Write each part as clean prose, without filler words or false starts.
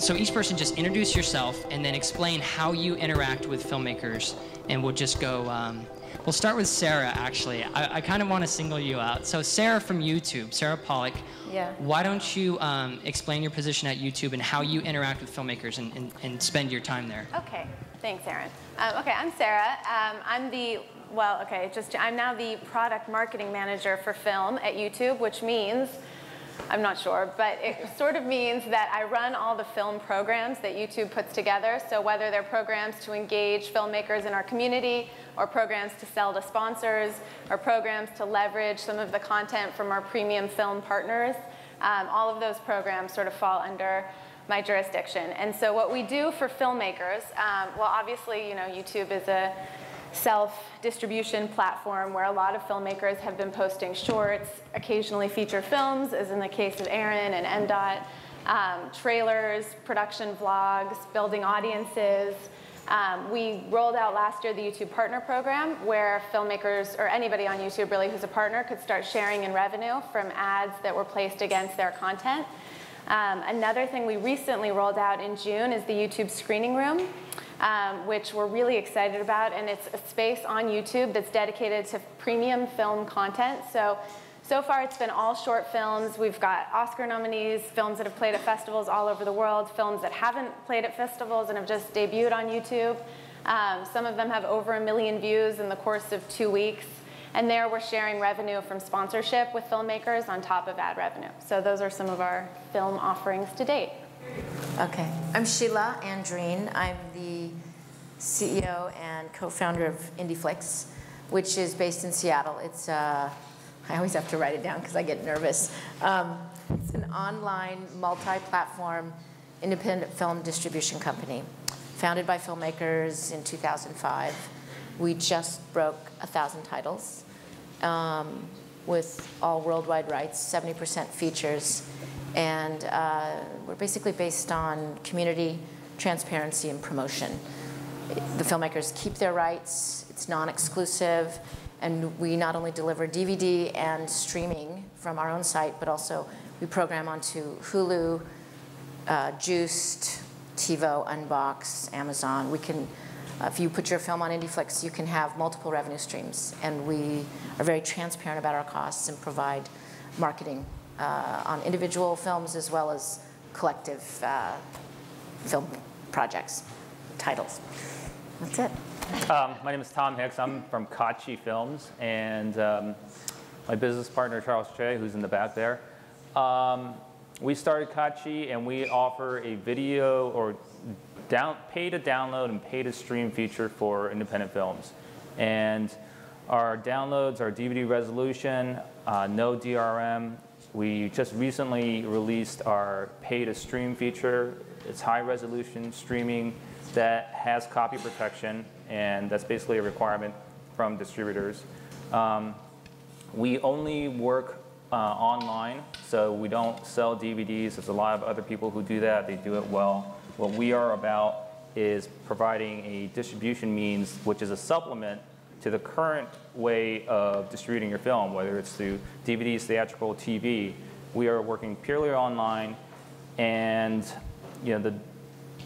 so each person just introduce yourself and then explain how you interact with filmmakers, and we'll just go, we'll start with Sarah, actually. I kind of want to single you out. So Sarah from YouTube, Sarah Pollock. Yeah. Why don't you explain your position at YouTube and how you interact with filmmakers and spend your time there? Okay, thanks, Arin. Okay, I'm Sarah. I'm now the product marketing manager for film at YouTube, which means, I'm not sure, but it sort of means that I run all the film programs that YouTube puts together. So whether they're programs to engage filmmakers in our community, or programs to sell to sponsors, or programs to leverage some of the content from our premium film partners, all of those programs sort of fall under my jurisdiction. And so what we do for filmmakers, well, obviously, you know, YouTube is a self-distribution platform where a lot of filmmakers have been posting shorts, occasionally feature films, as in the case of Arin and MDOT, trailers, production vlogs, building audiences. We rolled out last year the YouTube Partner Program, where filmmakers, or anybody on YouTube really who's a partner, could start sharing in revenue from ads that were placed against their content. Another thing we recently rolled out in June is the YouTube Screening Room, which we're really excited about, and it's a space on YouTube that's dedicated to premium film content. So far it's been all short films. We've got Oscar nominees, films that have played at festivals all over the world, films that haven't played at festivals and have just debuted on YouTube. Some of them have over 1 million views in the course of 2 weeks. And there we're sharing revenue from sponsorship with filmmakers on top of ad revenue. So those are some of our film offerings to date. Okay, I'm Sheila Andreen. I'm the CEO and co-founder of IndieFlix, which is based in Seattle. It's, I always have to write it down because I get nervous. It's an online, multi-platform, independent film distribution company, founded by filmmakers in 2005. We just broke 1,000 titles with all worldwide rights, 70% features. And we're basically based on community, transparency, and promotion. The filmmakers keep their rights, it's non-exclusive, and we not only deliver DVD and streaming from our own site, but also we program onto Hulu, Juiced, TiVo, Unbox, Amazon. We can, if you put your film on IndieFlix, you can have multiple revenue streams, and we are very transparent about our costs and provide marketing on individual films as well as collective film projects, titles. That's it. My name is Tom Hicks. I'm from Kachi Films, and my business partner, Charles Che, who's in the back there. We started Kachi, and we offer a video or pay to download and pay to stream feature for independent films. And our downloads are DVD resolution, no DRM. We just recently released our pay to stream feature. It's high resolution streaming that has copy protection, and that's basically a requirement from distributors. We only work online, so we don't sell DVDs. There's a lot of other people who do that. They do it well. What we are about is providing a distribution means which is a supplement to the current way of distributing your film, whether it's through DVDs, theatrical, TV. We are working purely online, and you know,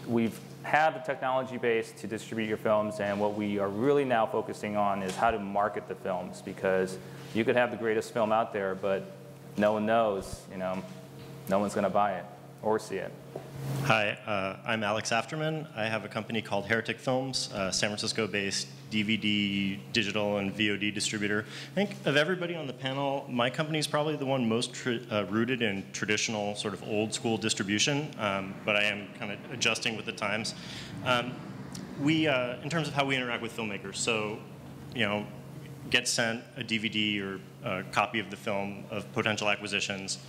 we've had the technology base to distribute your films, and what we are really now focusing on is how to market the films, because you could have the greatest film out there, but no one knows, you know, no one's going to buy it or see it. Hi, I'm Alex Afterman. I have a company called Heretic Films, San Francisco-based DVD, digital, and VOD distributor. I think of everybody on the panel, my company is probably the one most rooted in traditional, sort of old-school distribution, but I am kind of adjusting with the times. In terms of how we interact with filmmakers, so, you know, get sent a DVD or a copy of the film of potential acquisitions,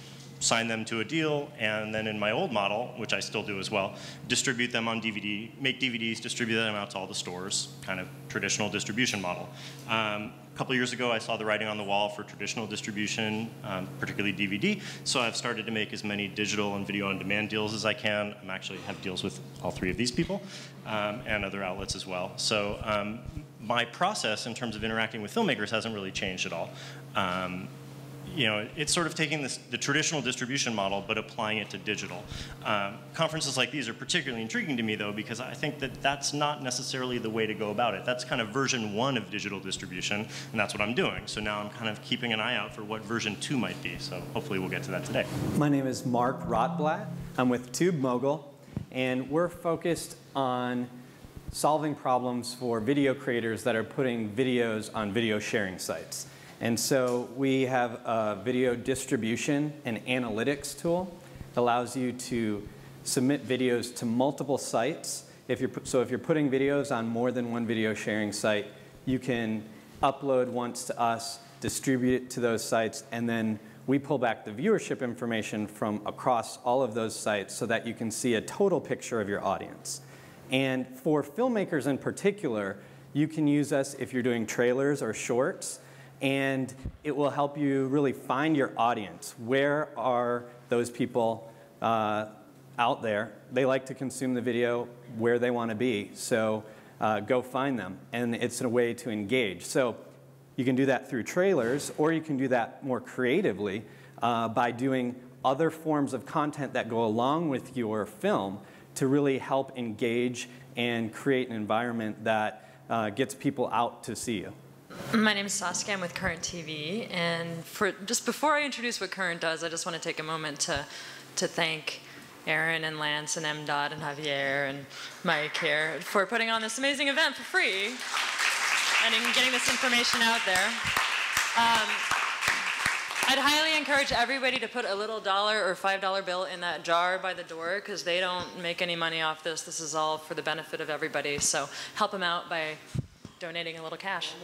sign them to a deal, and then in my old model, which I still do as well, distribute them on DVD, make DVDs, distribute them out to all the stores, kind of traditional distribution model. A couple years ago, I saw the writing on the wall for traditional distribution, particularly DVD, so I've started to make as many digital and video on demand deals as I can. I actually have deals with all three of these people and other outlets as well. So my process in terms of interacting with filmmakers hasn't really changed at all. you know, it's sort of taking the traditional distribution model but applying it to digital. Conferences like these are particularly intriguing to me, though, because I think that that's not necessarily the way to go about it. That's kind of version 1 of digital distribution, and that's what I'm doing. So now I'm kind of keeping an eye out for what version 2 might be. So hopefully we'll get to that today. My name is Mark Rotblatt. I'm with TubeMogul, and we're focused on solving problems for video creators that are putting videos on video sharing sites. And so we have a video distribution and analytics tool that allows you to submit videos to multiple sites. So if you're putting videos on more than one video sharing site, you can upload once to us, distribute it to those sites, and then we pull back the viewership information from across all of those sites so that you can see a total picture of your audience. And for filmmakers in particular, you can use us if you're doing trailers or shorts, and it will help you really find your audience. Where are those people out there? They like to consume the video where they want to be, so go find them. And it's a way to engage. So you can do that through trailers, or you can do that more creatively by doing other forms of content that go along with your film to really help engage and create an environment that gets people out to see you. My name is Saskia. I'm with Current TV, and just before I introduce what Current does, I just want to take a moment to thank Arin and Lance and MDOT and Javier and Mike here for putting on this amazing event for free and getting this information out there. I'd highly encourage everybody to put a little $1 or $5 bill in that jar by the door, because they don't make any money off this. This is all for the benefit of everybody. So help them out by donating a little cash.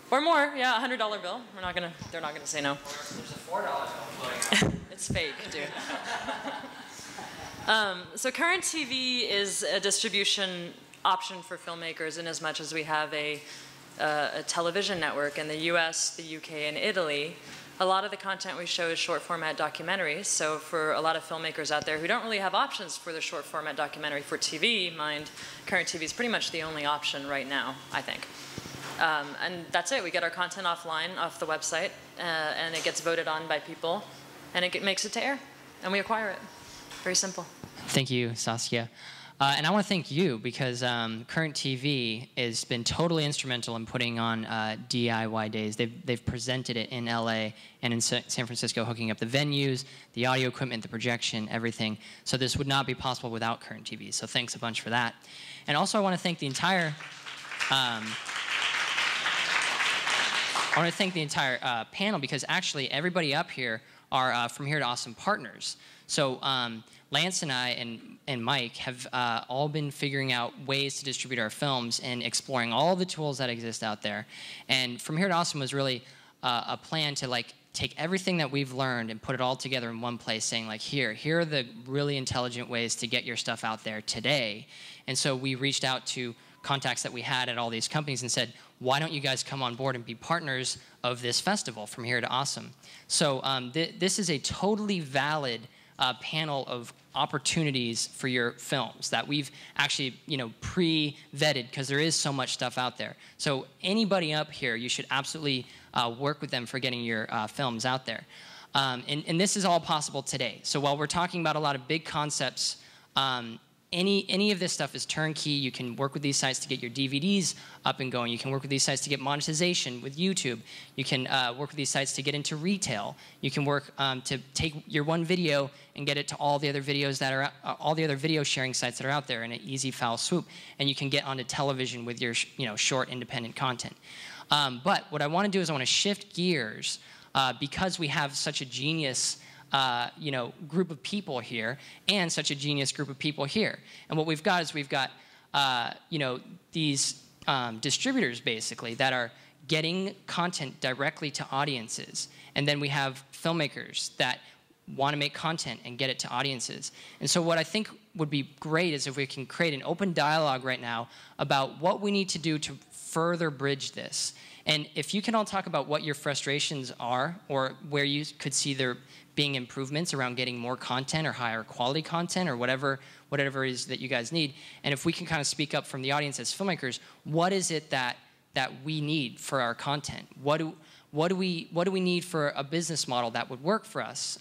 Or more, yeah, $100 bill. They're not gonna say no. There's a $4 bill floating. It's fake, dude. So Current TV is a distribution option for filmmakers in as much as we have a television network in the US, the UK, and Italy. A lot of the content we show is short format documentaries. So for a lot of filmmakers out there who don't really have options for the short format documentary for TV, Current TV is pretty much the only option right now, I think. And that's it. We get our content offline, off the website, and it gets voted on by people, and it makes it to air, and we acquire it. Very simple. Thank you, Saskia. And I want to thank you, because Current TV has been totally instrumental in putting on DIY days. They've presented it in LA and in San Francisco, hooking up the venues, the audio equipment, the projection, everything. So this would not be possible without Current TV. So thanks a bunch for that. And also I want to thank the entire panel, because actually everybody up here are From Here to Awesome partners. So Lance and I and Mike have all been figuring out ways to distribute our films and exploring all the tools that exist out there. And From Here to Awesome was really a plan to take everything that we've learned and put it all together in one place, saying here are the really intelligent ways to get your stuff out there today. And so we reached out to contacts that we had at all these companies and said, why don't you guys come on board and be partners of this festival, From Here to Awesome? So this is a totally valid panel of opportunities for your films that we've actually pre-vetted, because there is so much stuff out there. So anybody up here, you should absolutely work with them for getting your films out there. And this is all possible today. So while we're talking about a lot of big concepts, any of this stuff is turnkey. You can work with these sites to get your DVDs up and going. You can work with these sites to get monetization with YouTube. You can work with these sites to get into retail. You can work to take your one video and get it to all the other videos that are all the other video sharing sites that are out there in an easy foul swoop. And you can get onto television with your short independent content. But what I want to do is I want to shift gears because we have such a genius group of people here, and such a genius group of people here. And what we've got is we've got, these distributors basically that are getting content directly to audiences. And then we have filmmakers that want to make content and get it to audiences. And so what I think would be great is if we can create an open dialogue right now about what we need to do to further bridge this. And if you can all talk about what your frustrations are, or where you could see there being improvements around getting more content or higher quality content, or whatever it is that you guys need. And if we can kind of speak up from the audience as filmmakers, what is it that we need for our content? What what do we need for a business model that would work for us?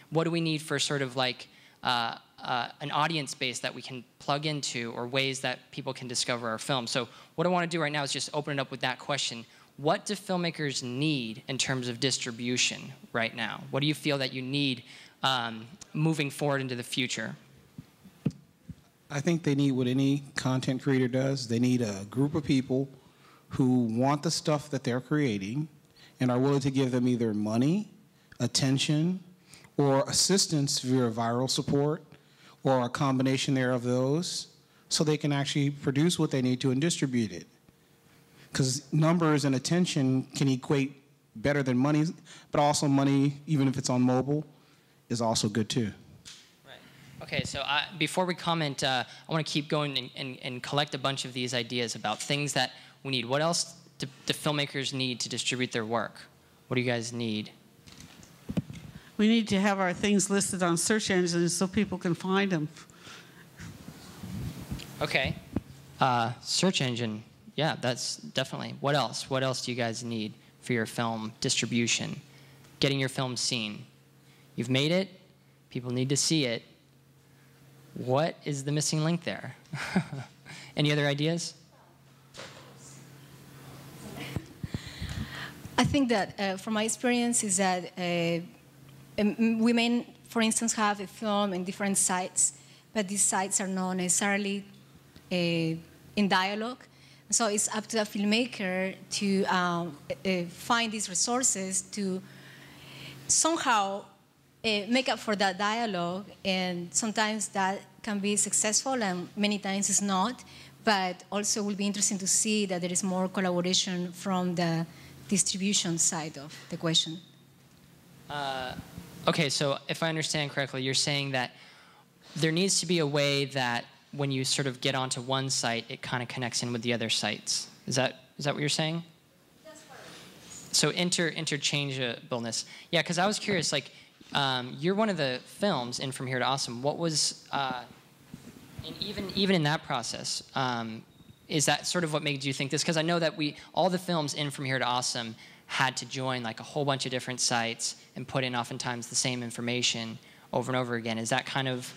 What do we need for sort of like an audience base that we can plug into, or ways that people can discover our film? So what I want to do right now is just open it up with that question. What do filmmakers need in terms of distribution right now? What do you feel that you need moving forward into the future? I think they need what any content creator does. They need a group of people who want the stuff that they're creating and are willing to give them either money, attention, or assistance via viral support, or a combination there of those, so they can actually produce what they need to and distribute it. Because numbers and attention can equate better than money, but also money, even if it's on mobile, is also good too. Right. Okay, so before we comment, I want to keep going and collect a bunch of these ideas about things that we need. What else do filmmakers need to distribute their work? What do you guys need? We need to have our things listed on search engines so people can find them. Okay. Search engine. Yeah, that's definitely. What else? What else do you guys need for your film distribution? Getting your film seen. You've made it. People need to see it. What is the missing link there? Any other ideas? I think that from my experience is that we may, for instance, have a film in different sites, but these sites are not necessarily in dialogue. So it's up to the filmmaker to find these resources to somehow make up for that dialogue. And sometimes that can be successful, and many times it's not. But also it will be interesting to see that there is more collaboration from the distribution side of the question. Okay, so if I understand correctly, you're saying that there needs to be a way that when you sort of get onto one site, it kind of connects in with the other sites. Is that what you're saying? That's part of it. So interchangeableness. Yeah, because I was curious, like, you're one of the films in From Here to Awesome. What was, and even in that process, is that sort of what made you think this? Because I know that all the films in From Here to Awesome had to join like a whole bunch of different sites and put in oftentimes the same information over and over again. Is that kind of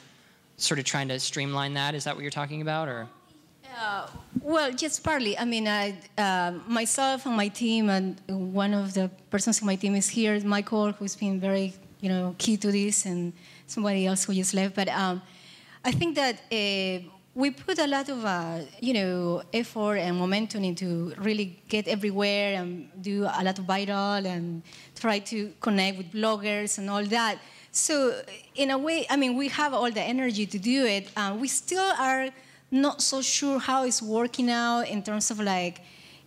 sort of trying to streamline that? Is that what you're talking about, or? Well, just partly. I mean, myself and my team, and one of the persons in my team is here, Michael, who's been very, key to this, and somebody else who just left. But I think that we put a lot of, effort and momentum into really get everywhere and do a lot of viral and try to connect with bloggers and all that. So in a way, I mean, we have all the energy to do it. We still are not so sure how it's working out in terms of like,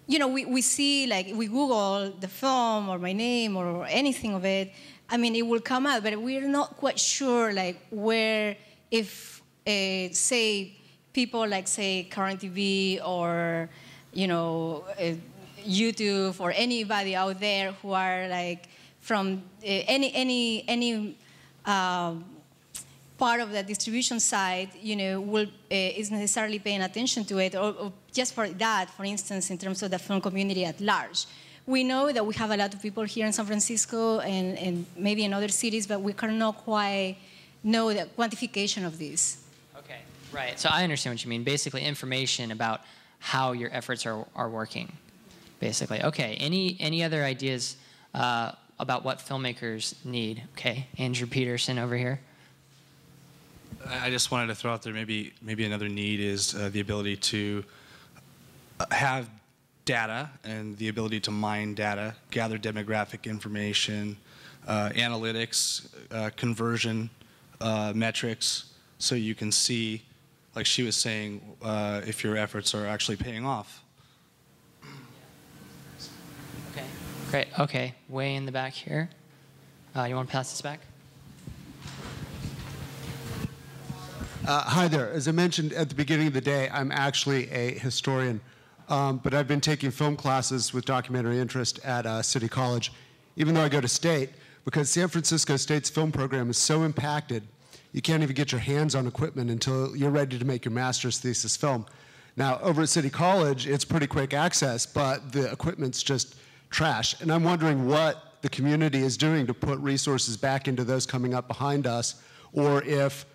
we see, like, we Google the film or my name or anything of it. I mean, it will come out, but we're not quite sure, like, where, if, say, people like, say, Current TV or, YouTube or anybody out there who are like from any part of the distribution side, is necessarily paying attention to it, or just for that, for instance, in terms of the film community at large. We know that we have a lot of people here in San Francisco and maybe in other cities, but we cannot quite know the quantification of this. Okay, right. So I understand what you mean. Basically, information about how your efforts are working, basically. Okay, any other ideas about what filmmakers need? Okay, Andrew Peterson over here. I just wanted to throw out there maybe another need is the ability to have data and the ability to mine data, gather demographic information, analytics, conversion metrics, so you can see, like she was saying, if your efforts are actually paying off. Okay, great. Okay, way in the back here. You want to pass this back? Hi there. As I mentioned at the beginning of the day, I'm actually a historian, but I've been taking film classes with documentary interest at City College, even though I go to State, because San Francisco State's film program is so impacted, you can't even get your hands on equipment until you're ready to make your master's thesis film. Now, over at City College, it's pretty quick access, but the equipment's just trash. And I'm wondering what the community is doing to put resources back into those coming up behind us, or if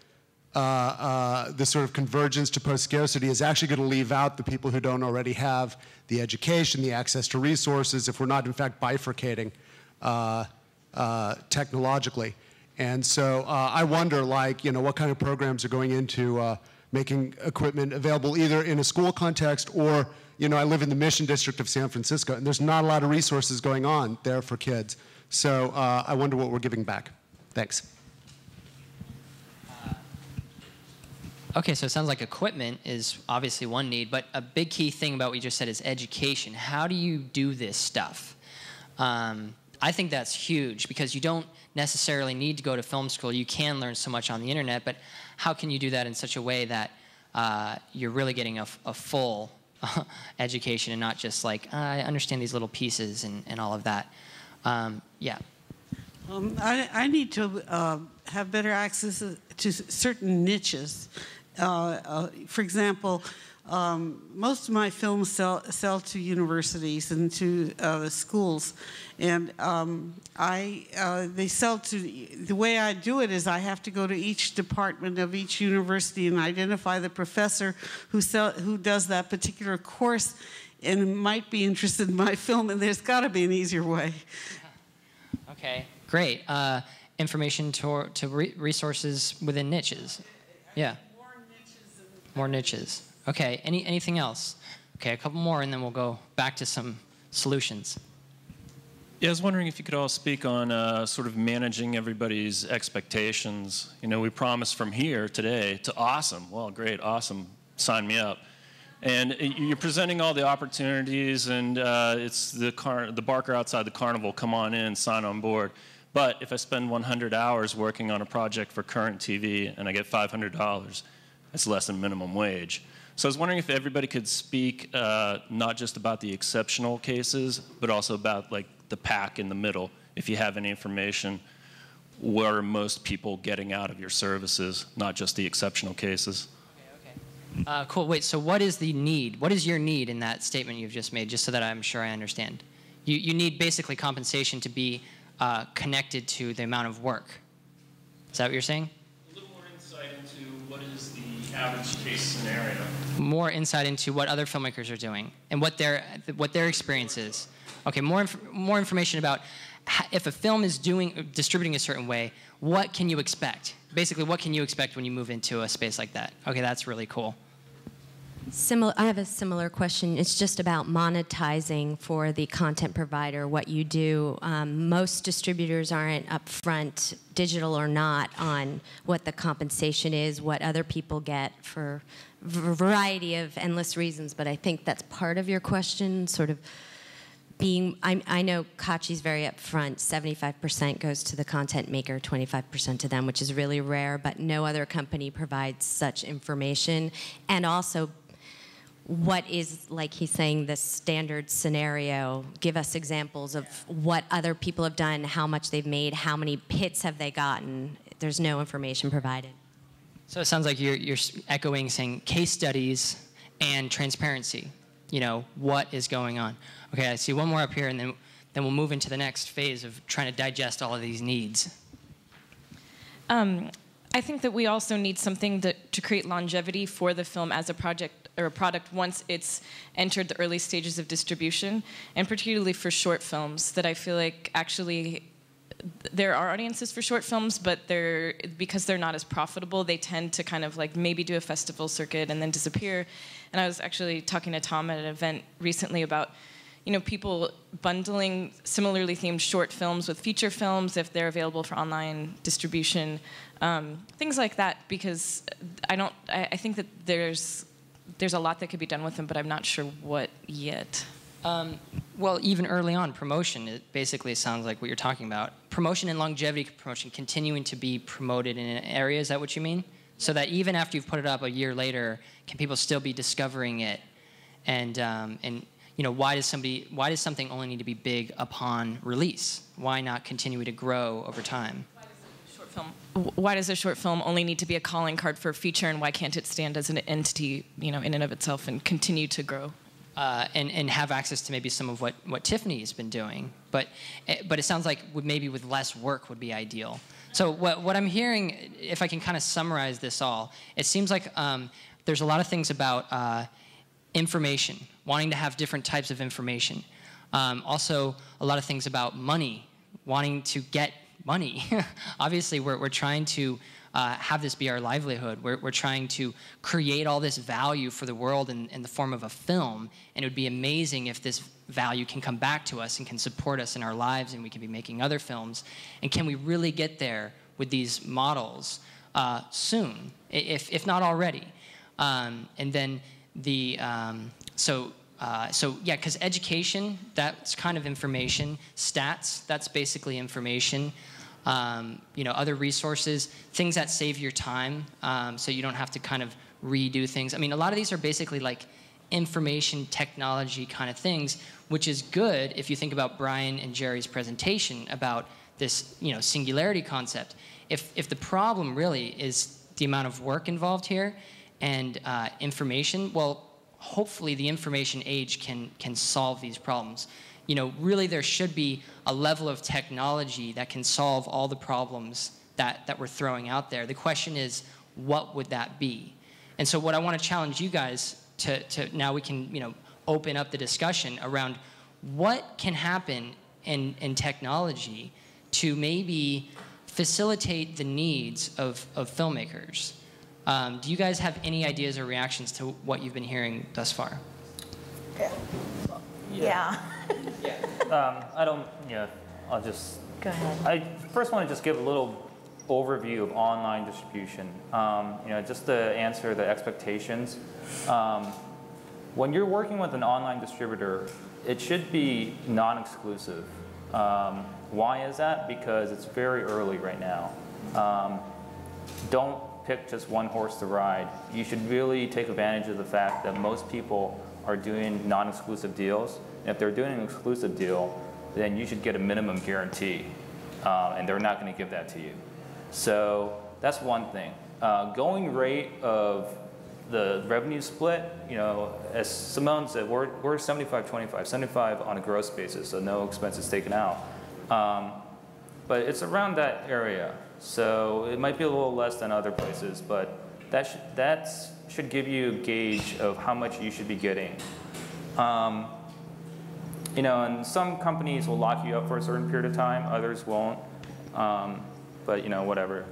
the sort of convergence to post-scarcity is actually going to leave out the people who don't already have the education, the access to resources, if we're not in fact bifurcating technologically. And so I wonder, like, what kind of programs are going into making equipment available either in a school context or, I live in the Mission District of San Francisco, and there's not a lot of resources going on there for kids. So I wonder what we're giving back. Thanks. Okay, so it sounds like equipment is obviously one need, but a big key thing about what you just said is education. How do you do this stuff? I think that's huge because you don't necessarily need to go to film school. You can learn so much on the internet, but how can you do that in such a way that you're really getting a full education and not just like, I understand these little pieces and all of that? Yeah. I need to have better access to certain niches. For example, most of my films sell to universities and to schools, and they sell to. The way I do it is I have to go to each department of each university and identify the professor who does that particular course, and might be interested in my film. And there's got to be an easier way. Okay, great. Information to resources within niches. Yeah. More niches. Okay, anything else? Okay, a couple more and then we'll go back to some solutions. Yeah, I was wondering if you could all speak on sort of managing everybody's expectations. We promised from here today to awesome. Well, great, awesome, sign me up. And you're presenting all the opportunities, and it's the barker outside the carnival, come on in, sign on board. But if I spend 100 hours working on a project for Current TV and I get $500, that's less than minimum wage. So I was wondering if everybody could speak not just about the exceptional cases, but also about like the pack in the middle. If you have any information, what are most people getting out of your services, not just the exceptional cases? Okay. Cool. Wait, so what is the need? What is your need in that statement you've just made, just so that I'm sure I understand? You need basically compensation to be connected to the amount of work. Is that what you're saying? A little more insight into what is the average case scenario. More insight into what other filmmakers are doing and what their experience is. Okay, more information about if a film is distributing a certain way, what can you expect? Basically, what can you expect when you move into a space like that? Okay, that's really cool. I have a similar question. It's just about monetizing for the content provider, what you do. Most distributors aren't upfront, digital or not, on what the compensation is, what other people get for a variety of endless reasons. But I think that's part of your question, sort of being, I know Kachi's very upfront. 75% goes to the content maker, 25% to them, which is really rare, but no other company provides such information. And also, what is, like he's saying, the standard scenario? Give us examples of what other people have done, how much they've made, how many hits have they gotten. There's no information provided. So it sounds like you're echoing, saying case studies and transparency. What is going on? Okay, I see one more up here, and then we'll move into the next phase of trying to digest all of these needs. I think that we also need something to create longevity for the film as a project or a product once it's entered the early stages of distribution, and particularly for short films, that I feel like actually there are audiences for short films, but because they're not as profitable, they tend to kind of like maybe do a festival circuit and then disappear. And I was actually talking to Tom at an event recently about people bundling similarly themed short films with feature films if they're available for online distribution, things like that, because I think that there's a lot that could be done with them, but I'm not sure what yet. Well, even early on, promotion, it basically sounds like what you're talking about. Promotion and longevity promotion continuing to be promoted in an area, is that what you mean? So that even after you've put it up a year later, can people still be discovering it? And why does something only need to be big upon release? Why not continue to grow over time? Why does a short film only need to be a calling card for a feature, and why can't it stand as an entity, in and of itself and continue to grow? and have access to maybe some of what Tiffany has been doing. But it sounds like maybe with less work would be ideal. So what I'm hearing, if I can kind of summarize this all, it seems like there's a lot of things about information, wanting to have different types of information. Also, a lot of things about money, wanting to get money. Obviously, we're trying to have this be our livelihood. We're trying to create all this value for the world in the form of a film, and it would be amazing if this value can come back to us and can support us in our lives, and we can be making other films. And can we really get there with these models soon, if not already? And then so yeah, because education, that's kind of information. Stats, that's basically information. Other resources, things that save your time, so you don't have to kind of redo things. I mean, a lot of these are basically like information technology kind of things, which is good if you think about Brian and Jerry's presentation about this, singularity concept. If the problem really is the amount of work involved here and information, well, hopefully the information age can solve these problems. Really there should be a level of technology that can solve all the problems that we're throwing out there. The question is, what would that be? And so what I want to challenge you guys to now we can, open up the discussion around what can happen in technology to maybe facilitate the needs of filmmakers. Do you guys have any ideas or reactions to what you've been hearing thus far? Yeah. I'll just... Go ahead. I first want to just give a little overview of online distribution. Just to answer the expectations. When you're working with an online distributor, it should be non-exclusive. Why is that? Because it's very early right now. Don't pick just one horse to ride. You should really take advantage of the fact that most people are doing non-exclusive deals. And if they're doing an exclusive deal, then you should get a minimum guarantee. And they're not going to give that to you. So that's one thing. Going rate of the revenue split, as Simone said, we're 75-25, 75 on a gross basis, so no expenses taken out. But it's around that area. So it might be a little less than other places, but that should give you a gauge of how much you should be getting. And some companies will lock you up for a certain period of time, others won't. But whatever.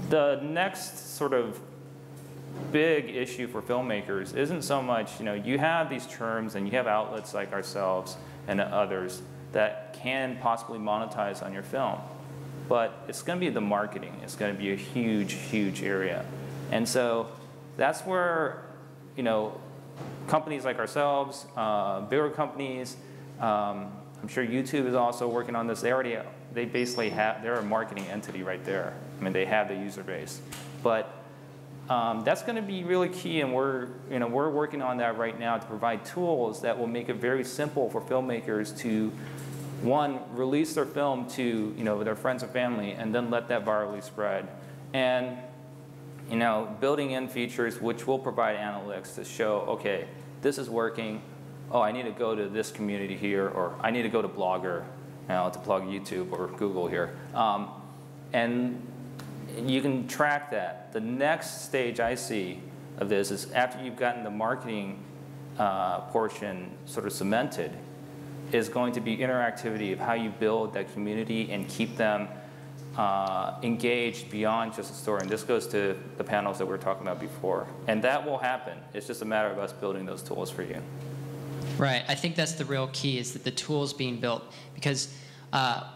The next sort of big issue for filmmakers isn't so much, you have these terms and you have outlets like ourselves and others that can possibly monetize on your film. But it's going to be the marketing. It's going to be a huge, huge area. And so that's where, companies like ourselves, bigger companies, I'm sure YouTube is also working on this. They basically they're a marketing entity right there. I mean, they have the user base. But that's going to be really key, and we're working on that right now to provide tools that will make it very simple for filmmakers to, one, release their film to their friends and family, and then let that virally spread. And building in features which will provide analytics to show, okay, this is working. Oh, I need to go to this community here, or I need to go to Blogger, to plug YouTube or Google here. And you can track that. The next stage I see of this is after you've gotten the marketing portion sort of cemented, is going to be interactivity of how you build that community and keep them engaged beyond just a story. And this goes to the panels that we were talking about before. And that will happen. It's just a matter of us building those tools for you. Right. I think that's the real key, is that the tools being built, because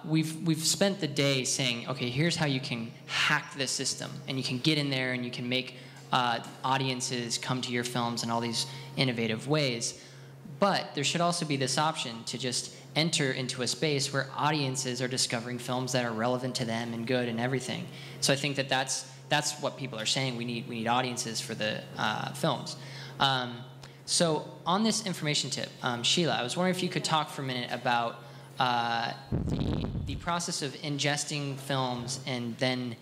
we've spent the day saying, okay, here's how you can hack this system, and you can get in there and you can make audiences come to your films in all these innovative ways. But there should also be this option to just enter into a space where audiences are discovering films that are relevant to them and good and everything. So I think that that's what people are saying. We need audiences for the films. So on this information tip, Sheila, I was wondering if you could talk for a minute about the process of ingesting films and then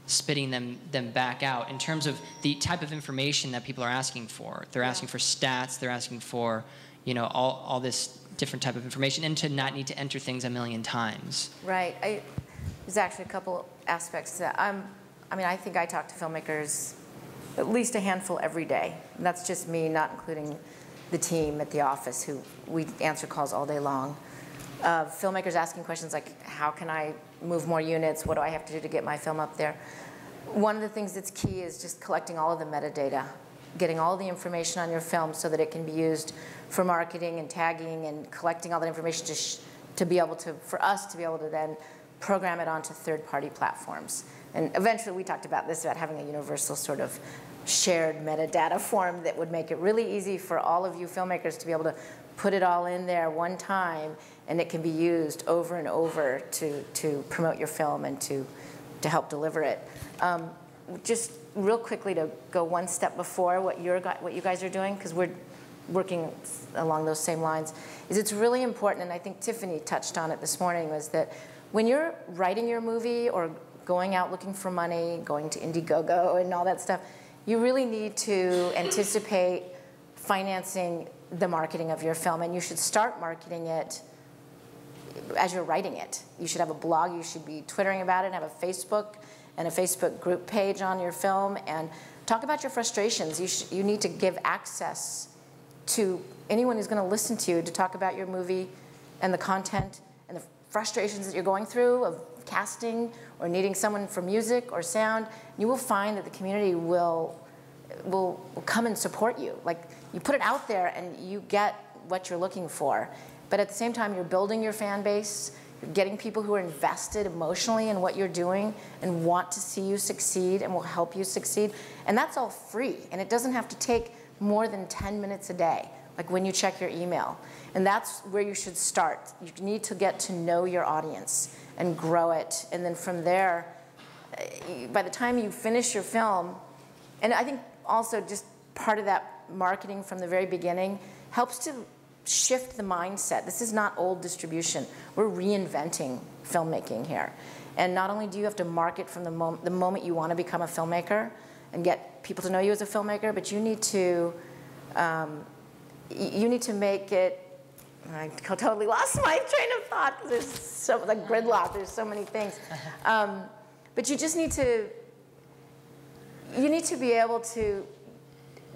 spitting them back out in terms of the type of information that people are asking for. They're asking for stats. They're asking for, you know, all this different type of information, and to not need to enter things a million times. Right. There's actually a couple aspects to that. I mean, I think I talk to filmmakers at least a handful every day. And that's just me, not including the team at the office who we answer calls all day long. Filmmakers asking questions like, how can I move more units? What do I have to do to get my film up there? One of the things that's key is just collecting all of the metadata, getting all the information on your film so that it can be used for marketing and tagging, and collecting all that information to be able to, for us to be able to then program it onto third-party platforms. And eventually we talked about this, about having a universal sort of shared metadata form that would make it really easy for all of you filmmakers to be able to put it all in there one time, and it can be used over and over to promote your film and to help deliver it. Just real quickly to go one step before what you guys are doing, because we're working along those same lines, is it's really important, and I think Tiffany touched on it this morning, was that when you're writing your movie or going out looking for money, going to Indiegogo and all that stuff, you really need to anticipate financing the marketing of your film, and you should start marketing it as you're writing it. You should have a blog, you should be twittering about it, and have a Facebook and a Facebook group page on your film, and talk about your frustrations. You need to give access to anyone who's going to listen to you to talk about your movie and the content and the frustrations that you're going through of casting or needing someone for music or sound. You will find that the community will come and support you. Like, you put it out there and you get what you're looking for. But at the same time, you're building your fan base, you're getting people who are invested emotionally in what you're doing and want to see you succeed and will help you succeed. And that's all free. And it doesn't have to take more than 10 minutes a day, like when you check your email. And that's where you should start. You need to get to know your audience and grow it. And then from there, by the time you finish your film, and I think also just part of that marketing from the very beginning helps to shift the mindset. This is not old distribution. We're reinventing filmmaking here. And not only do you have to market from the moment you want to become a filmmaker and get people to know you as a filmmaker, but you need to make it. I totally lost my train of thought. There's so like gridlock. There's so many things, but you just need to. You need to be able to.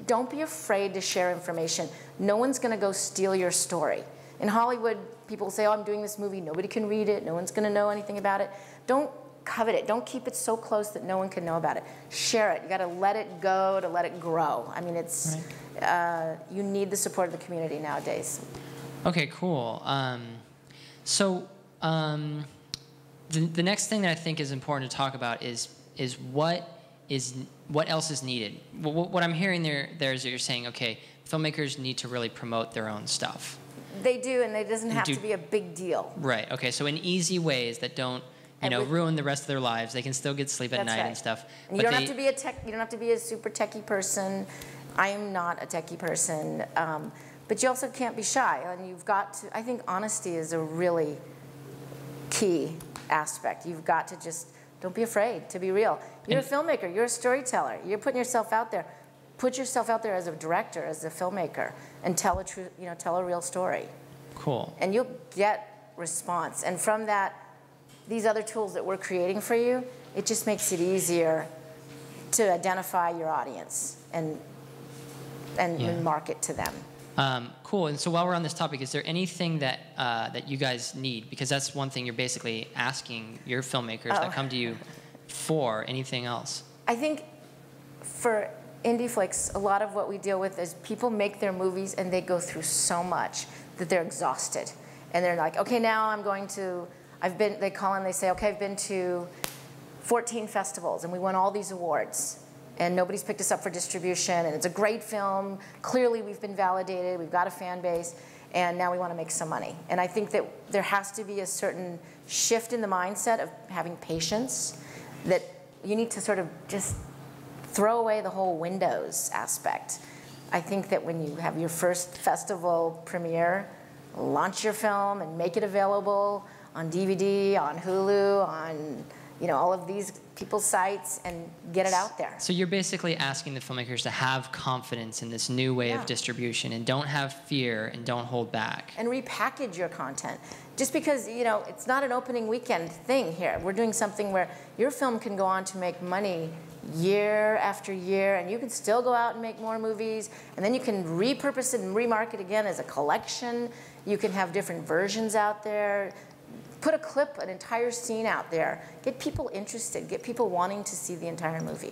Don't be afraid to share information. No one's going to go steal your story. In Hollywood, people say, "Oh, I'm doing this movie. Nobody can read it. No one's going to know anything about it." Don't covet it. Don't keep it so close that no one can know about it. Share it. You got to let it go to let it grow. I mean, it's you need the support of the community nowadays. Okay, cool. The next thing that I think is important to talk about is what else is needed. What I'm hearing there is that you're saying, okay, filmmakers need to really promote their own stuff. They do, and it doesn't have to be a big deal. Right. Okay. So in easy ways that don't, ruin the rest of their lives, they can still get sleep at night and stuff. And you don't have to be you don't have to be a super techie person. I am not a techie person, but you also can't be shy, and you've got to. I think honesty is a really key aspect. You've got to just don't be afraid to be real. You're a filmmaker. You're a storyteller. You're putting yourself out there. Put yourself out there as a director, as a filmmaker, and tell a real story. Cool. And you'll get response. And from that, these other tools that we're creating for you, it just makes it easier to identify your audience and market to them. Cool. And so while we're on this topic, is there anything that that you guys need? Because that's one thing you're basically asking your filmmakers that come to you for. Anything else? I think for indie flicks, a lot of what we deal with is people make their movies and they go through so much that they're exhausted. And they're like, okay, now I'm going to, they call in, they say, okay, I've been to 14 festivals and we won all these awards. And nobody's picked us up for distribution, and it's a great film. Clearly, we've been validated. We've got a fan base, and now we want to make some money. And I think that there has to be a certain shift in the mindset of having patience, that you need to sort of just throw away the whole Windows aspect. I think that when you have your first festival premiere, launch your film and make it available on DVD, on Hulu, on all of these people's sites and get it out there. So you're basically asking the filmmakers to have confidence in this new way of distribution and don't have fear and don't hold back. And repackage your content. Just because, it's not an opening weekend thing here. We're doing something where your film can go on to make money year after year, and you can still go out and make more movies, and then you can repurpose it and remarket again as a collection. You can have different versions out there. Put a clip, an entire scene out there. Get people interested. Get people wanting to see the entire movie.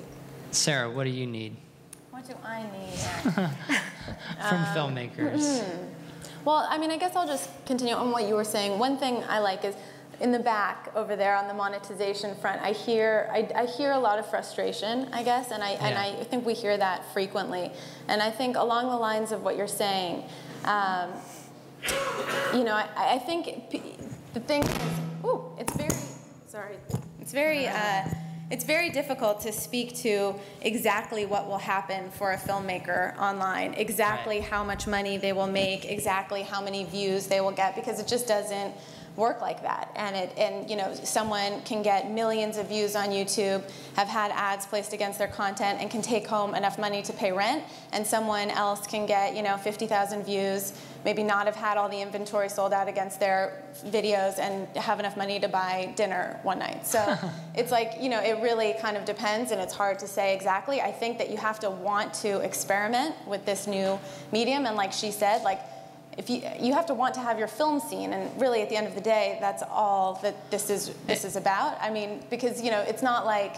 Sarah, what do you need? What do I need? From filmmakers. Well, I mean, I guess I'll just continue on what you were saying. One thing I like is in the back over there on the monetization front, I hear a lot of frustration, I guess, and I think we hear that frequently. And I think along the lines of what you're saying, I think the thing is, it's very difficult to speak to exactly what will happen for a filmmaker online, exactly how much money they will make, exactly how many views they will get, because it just doesn't work like that. And someone can get millions of views on YouTube, have had ads placed against their content, and can take home enough money to pay rent, and someone else can get 50,000 views, maybe not have had all the inventory sold out against their videos, and have enough money to buy dinner one night. So it's like, it really kind of depends, and it's hard to say exactly. I think that you have to want to experiment with this new medium, and like she said, if you have to want to have your film seen, and really at the end of the day, that's all that this is about. I mean, because it's not like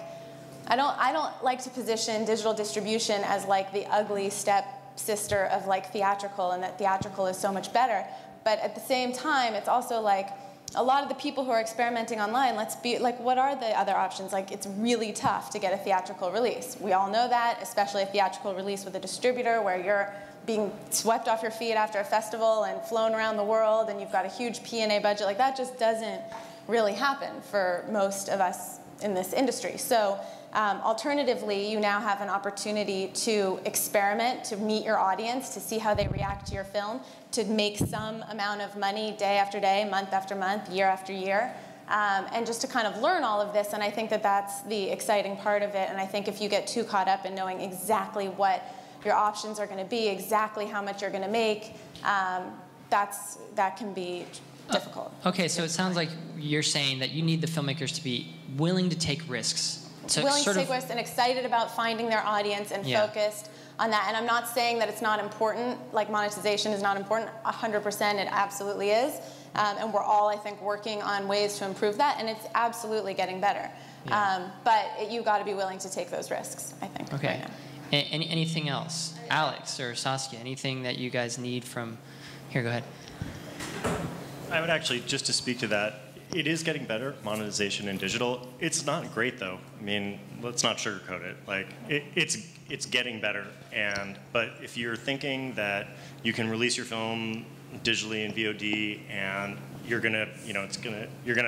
I don't like to position digital distribution as like the ugly stepsister of like theatrical, and that theatrical is so much better. But at the same time, it's also like a lot of the people who are experimenting online, let's be like, what are the other options? Like, it's really tough to get a theatrical release. We all know that, especially a theatrical release with a distributor where you're being swept off your feet after a festival and flown around the world, and you've got a huge P&A budget. Like, that just doesn't really happen for most of us in this industry. So alternatively, you now have an opportunity to experiment, to meet your audience, to see how they react to your film, to make some amount of money day after day, month after month, year after year, and just to kind of learn all of this. And I think that that's the exciting part of it. And I think if you get too caught up in knowing exactly what your options are going to be, exactly how much you're going to make, that can be difficult. Okay, so it sounds like you're saying that you need the filmmakers to be willing to take risks. Willing to take risks and excited about finding their audience and focused on that. And I'm not saying that it's not important, like monetization is not important. 100% it absolutely is. And we're all, I think, working on ways to improve that, and it's absolutely getting better. But you've got to be willing to take those risks, I think. Okay. Right now. Anything else? Alex or Saskia, anything that you guys need from... Here, go ahead. I would actually, just to speak to that, it is getting better, monetization in digital. It's not great, though. I mean, let's not sugarcoat it. Like, it's getting better. But if you're thinking that you can release your film digitally in VOD and you're gonna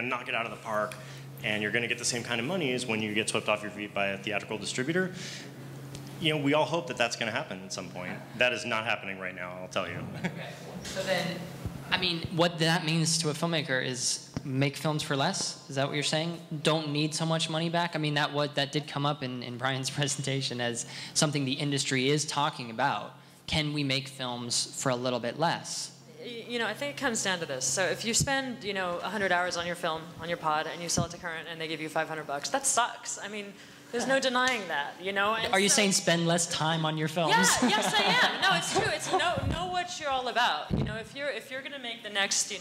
knock it out of the park and you're gonna get the same kind of money as when you get swept off your feet by a theatrical distributor, we all hope that that's going to happen at some point. That is not happening right now, I'll tell you. Okay. So then, I mean, what that means to a filmmaker is make films for less? Is that what you're saying? Don't need so much money back? I mean, that did come up in Brian's presentation as something the industry is talking about. Can we make films for a little bit less? I think it comes down to this. So if you spend, 100 hours on your film, on your pod, and you sell it to Current and they give you $500, that sucks. I mean, there's no denying that, And Are you saying spend less time on your films? Yeah, yes, I am. No, it's true. It's know what you're all about. If you're gonna make the next,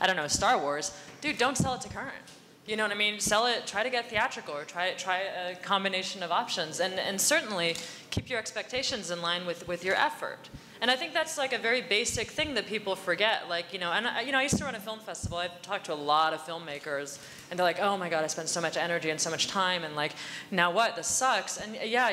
I don't know, Star Wars, dude, don't sell it to Current. You know what I mean? Sell it. Try to get theatrical, or try a combination of options, and certainly keep your expectations in line with your effort. And I think that's like a very basic thing that people forget. Like, I used to run a film festival. I've talked to a lot of filmmakers, and they're like, oh my God, I spent so much energy and so much time, and like, now what? This sucks. And yeah,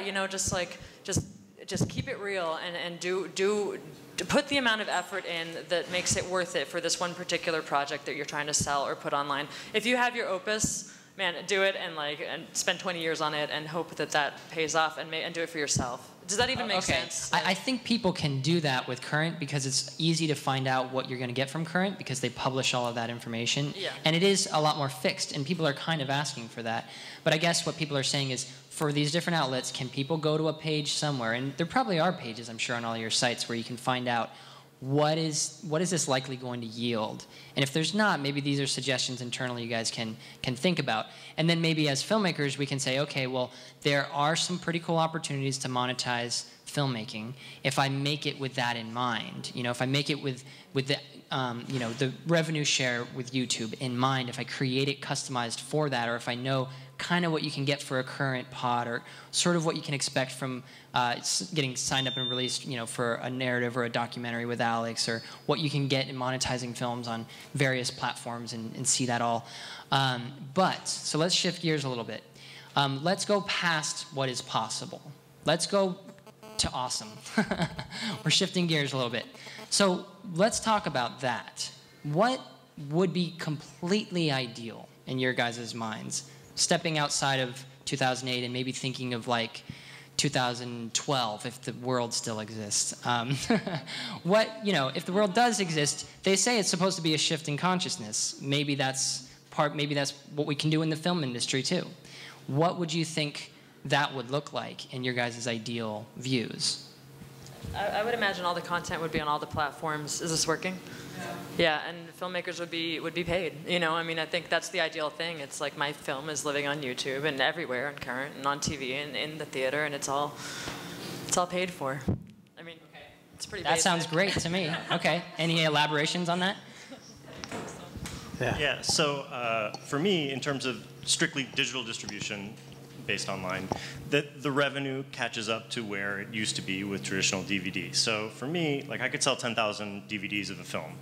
just keep it real and do put the amount of effort in that makes it worth it for this one particular project that you're trying to sell or put online. If you have your opus man, do it and spend 20 years on it and hope that that pays off and do it for yourself. Does that even make sense? I think people can do that with Current because it's easy to find out what you're going to get from Current because they publish all of that information. Yeah. And it is a lot more fixed, and people are kind of asking for that. But I guess what people are saying is, for these different outlets, can people go to a page somewhere? And there probably are pages, I'm sure, on all your sites where you can find out what is this likely going to yield? And if there's not, maybe these are suggestions internally you guys can think about. And then maybe as filmmakers, we can say, okay, well, there are some pretty cool opportunities to monetize filmmaking if I make it with that in mind. You know, if I make it with the you know, the revenue share with YouTube in mind, if I create it customized for that, or if I know kind of what you can get for a current pod, or sort of what you can expect from getting signed up and released, you know, for a narrative or a documentary with Alex, or what you can get in monetizing films on various platforms, and see that all. So let's shift gears a little bit. Let's go past what is possible. Let's go to awesome. We're shifting gears a little bit. So let's talk about that. What would be completely ideal in your guys' minds, stepping outside of 2008 and maybe thinking of like 2012, if the world still exists? What, you know, if the world does exist, they say it's supposed to be a shift in consciousness. Maybe that's what we can do in the film industry too. What would you think that would look like in your guys' ideal views? I would imagine all the content would be on all the platforms. Is this working? Yeah, and filmmakers would be paid. You know, I mean, I think that's the ideal thing. It's like my film is living on YouTube and everywhere, and Current, and on TV, and in the theater, and it's all paid for. I mean, it's pretty basic. That sounds great to me. Okay, any elaborations on that? Yeah, so for me, in terms of strictly digital distribution based online, the revenue catches up to where it used to be with traditional DVD. So for me, like, I could sell 10,000 DVDs of a film.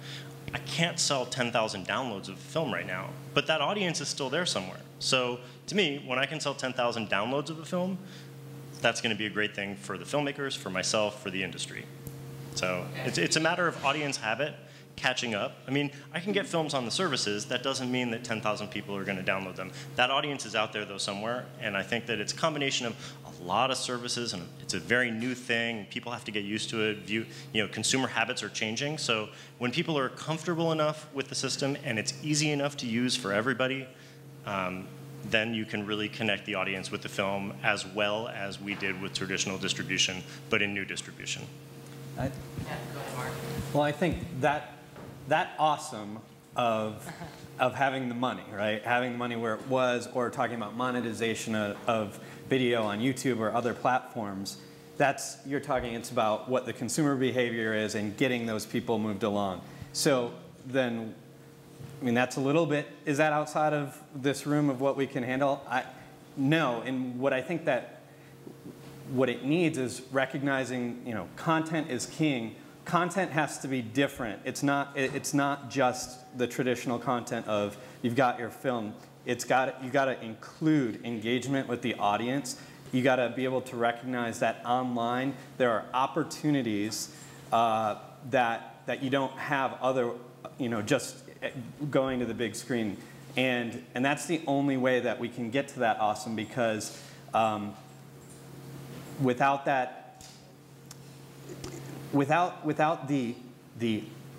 I can't sell 10,000 downloads of a film right now, but that audience is still there somewhere. So to me, when I can sell 10,000 downloads of a film, that's going to be a great thing for the filmmakers, for myself, for the industry. So it's a matter of audience habit catching up. I mean, I can get films on the services. That doesn't mean that 10,000 people are going to download them. That audience is out there, though, somewhere, and I think that it's a combination of a lot of services, and it's a very new thing. People have to get used to it. You know, consumer habits are changing. So when people are comfortable enough with the system and it's easy enough to use for everybody, then you can really connect the audience with the film as well as we did with traditional distribution, but in new distribution. Go ahead, Mark. Well, I think that awesome of having the money, right? Having the money where it was, or talking about monetization of video on YouTube or other platforms, you're talking, it's about what the consumer behavior is and getting those people moved along. So then, I mean, that's a little bit, is that outside of this room of what we can handle? No, and what I think that what it needs is recognizing, you know, content is king. Content has to be different. It's not just the traditional content of you've got your film. You got to include engagement with the audience. You got to be able to recognize that online there are opportunities that you don't have other, you know, just going to the big screen, and that's the only way that we can get to that awesome, because without that. Without the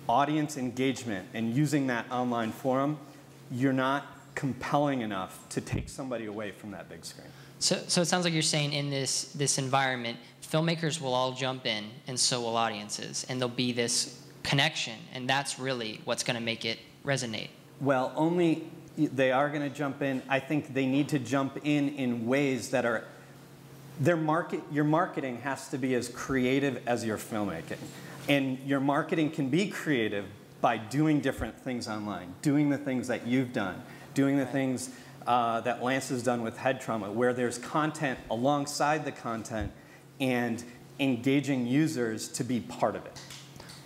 audience engagement and using that online forum, you're not compelling enough to take somebody away from that big screen. So it sounds like you're saying in this environment, filmmakers will all jump in, and so will audiences, and there'll be this connection, and that's really what's going to make it resonate. Well, they are going to jump in. I think they need to jump in ways that are. Your marketing has to be as creative as your filmmaking. And your marketing can be creative by doing different things online, doing the things that you've done, doing the things that Lance has done with Head Trauma, where there's content alongside the content and engaging users to be part of it.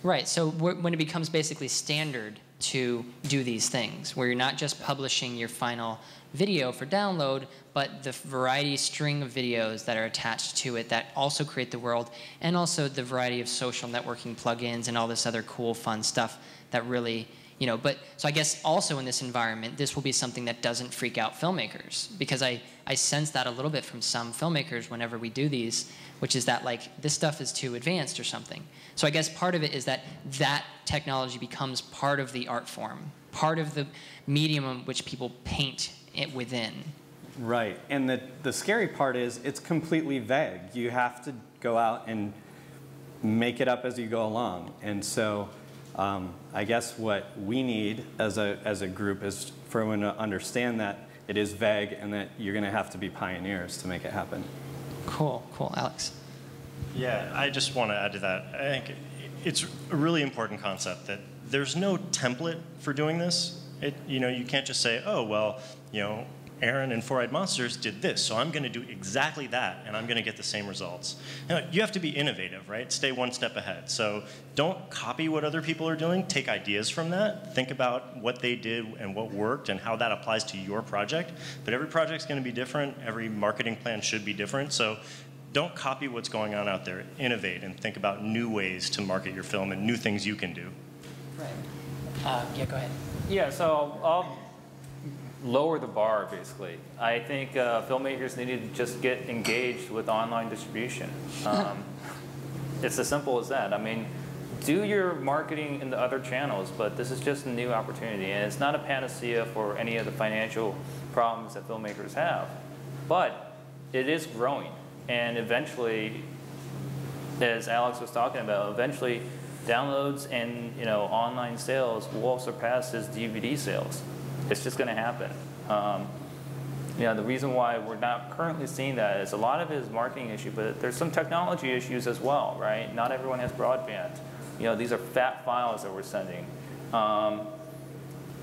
Right, so when it becomes basically standard to do these things, where you're not just publishing your final video for download, but the variety string of videos that are attached to it that also create the world, and also the variety of social networking plugins and all this other cool, fun stuff that really, You know, but so I guess also in this environment, this will be something that doesn't freak out filmmakers, because I sense that a little bit from some filmmakers whenever we do these, which is that like this stuff is too advanced or something. So I guess part of it is that that technology becomes part of the art form, part of the medium in which people paint it within. Right, and the scary part is it's completely vague. You have to go out and make it up as you go along. And so I guess what we need as a group is for everyone to understand that it is vague and that you're going to have to be pioneers to make it happen. Cool, Alex. Yeah, I just want to add to that. I think it's a really important concept that there's no template for doing this. You know, you can't just say, oh, well, you know, Arin and Four-Eyed Monsters did this, so I'm going to do exactly that, and I'm going to get the same results. You have to be innovative, right? Stay one step ahead. So don't copy what other people are doing. Take ideas from that. Think about what they did and what worked and how that applies to your project. But every project's going to be different. Every marketing plan should be different. So don't copy what's going on out there. Innovate and think about new ways to market your film and new things you can do. Right. Yeah, go ahead. Yeah, so I'll lower the bar, basically. I think filmmakers need to just get engaged with online distribution. It's as simple as that. I mean, do your marketing in the other channels, but this is just a new opportunity, and it's not a panacea for any of the financial problems that filmmakers have. But it is growing, and eventually, as Alex was talking about, eventually downloads and online sales will surpass his DVD sales. It's just going to happen. The reason why we're not currently seeing that is a lot of it is marketing issue, but there's some technology issues as well, right? Not everyone has broadband. These are fat files that we're sending.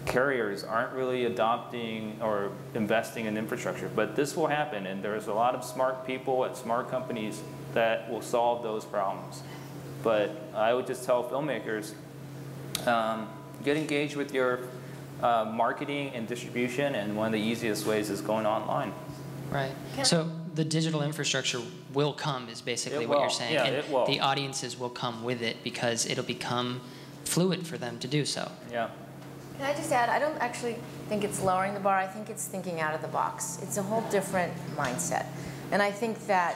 Carriers aren't really adopting or investing in infrastructure, but this will happen, and there's a lot of smart people at smart companies that will solve those problems. But I would just tell filmmakers, get engaged with your marketing and distribution, and one of the easiest ways is going online. Right. So the digital infrastructure will come is basically what you're saying. Yeah, and it will. The audiences will come with it because it'll become fluid for them to do so. Yeah. Can I just add, I don't actually think it's lowering the bar. I think it's thinking out of the box. It's a whole different mindset. And I think that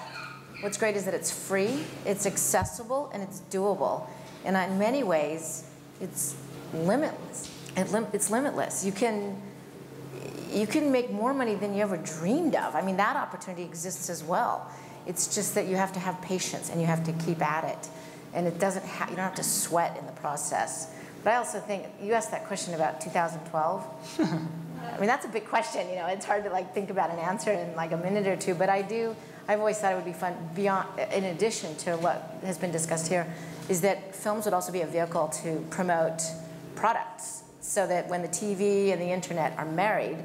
what's great is that it's free, it's accessible, and it's doable. And in many ways, it's limitless. It's limitless. You can make more money than you ever dreamed of. I mean, that opportunity exists as well. It's just that you have to have patience and you have to keep at it. And it doesn't you don't have to sweat in the process. But I also think, you asked that question about 2012. I mean, that's a big question, It's hard to think about an answer in a minute or two. But I've always thought it would be fun, in addition to what has been discussed here, is that films would also be a vehicle to promote products. So that when the TV and the internet are married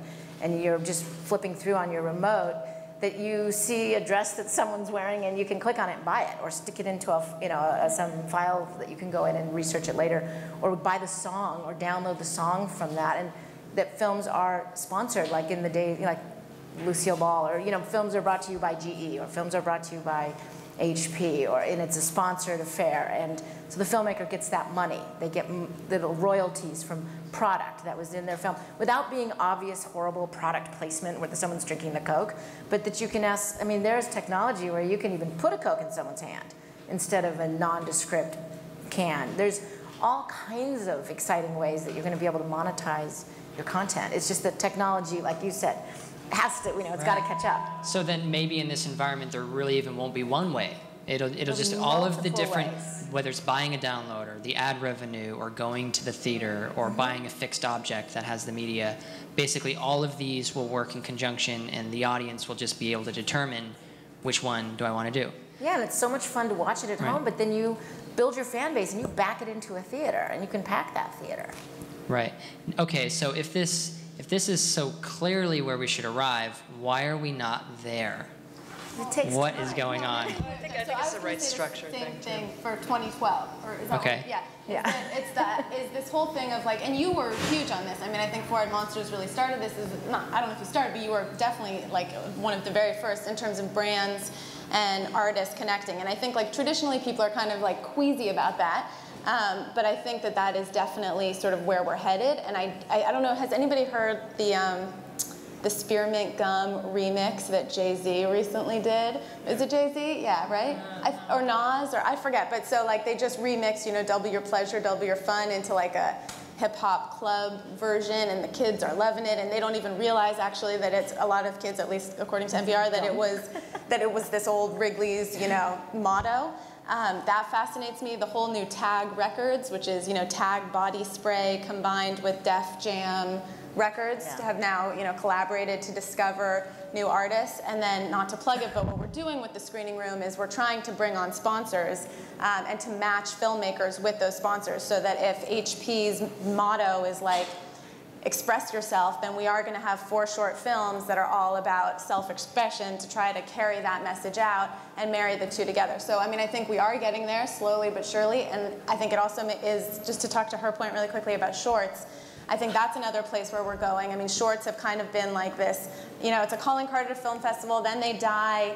and you're just flipping through on your remote, that you see a dress that someone's wearing and you can click on it and buy it, or stick it into some file that you can go in and research it later, or buy the song or download the song from that. And that films are sponsored, like in the day, like Lucille Ball, or films are brought to you by GE, or films are brought to you by HP, and it's a sponsored affair. And so the filmmaker gets that money. They get little royalties from product that was in their film, without being obvious, horrible product placement where someone's drinking the Coke, but that you can ask, I mean, there's technology where you can even put a Coke in someone's hand instead of a nondescript can. There's all kinds of exciting ways that you're going to be able to monetize your content. It's just that technology, like you said, has to, it's got to catch up. So then maybe in this environment there really even won't be one way. It'll just all of the different ways. Whether it's buying a download or the ad revenue or going to the theater or buying a fixed object that has the media, basically all of these will work in conjunction, and the audience will just be able to determine which one do I want to do. Yeah, and it's so much fun to watch it at home, but then you build your fan base and you back it into a theater, and you can pack that theater. Right. Okay, so if this is so clearly where we should arrive, why are we not there? What is going on? I think it's the right structure Same thing for 2012, or is that okay? Yeah. It's this whole thing of and you were huge on this. I mean, I think Four-Eyed Monsters really started this. I don't know if you started, but you were definitely one of the very first in terms of brands and artists connecting. And I think traditionally people are kind of queasy about that. But I think that that is definitely sort of where we're headed. And I don't know, has anybody heard the Spearmint Gum remix that Jay-Z recently did? Is it Jay-Z? Yeah, right? Or Nas, or I forget. But so like they just remixed, you know, Double Your Pleasure, Double Your Fun into like a hip-hop club version, and the kids are loving it, and they don't even realize actually that it's, a lot of kids, at least according to NPR, that it was this old Wrigley's, you know, motto. That fascinates me. The whole new Tag Records, which is, you know, Tag body spray combined with Def Jam Records, have now, you know, collaborated to discover new artists. And then, not to plug it, but what we're doing with the screening room is we're trying to bring on sponsors and to match filmmakers with those sponsors, so that if HP's motto is like, express yourself, then we are going to have 4 short films that are all about self-expression to try to carry that message out and marry the two together. So, I mean, I think we are getting there slowly but surely, and I think it also is, just to talk to her point really quickly about shorts, I think that's another place where we're going. I mean, shorts have kind of been like this, you know, it's a calling card at a film festival, then they die.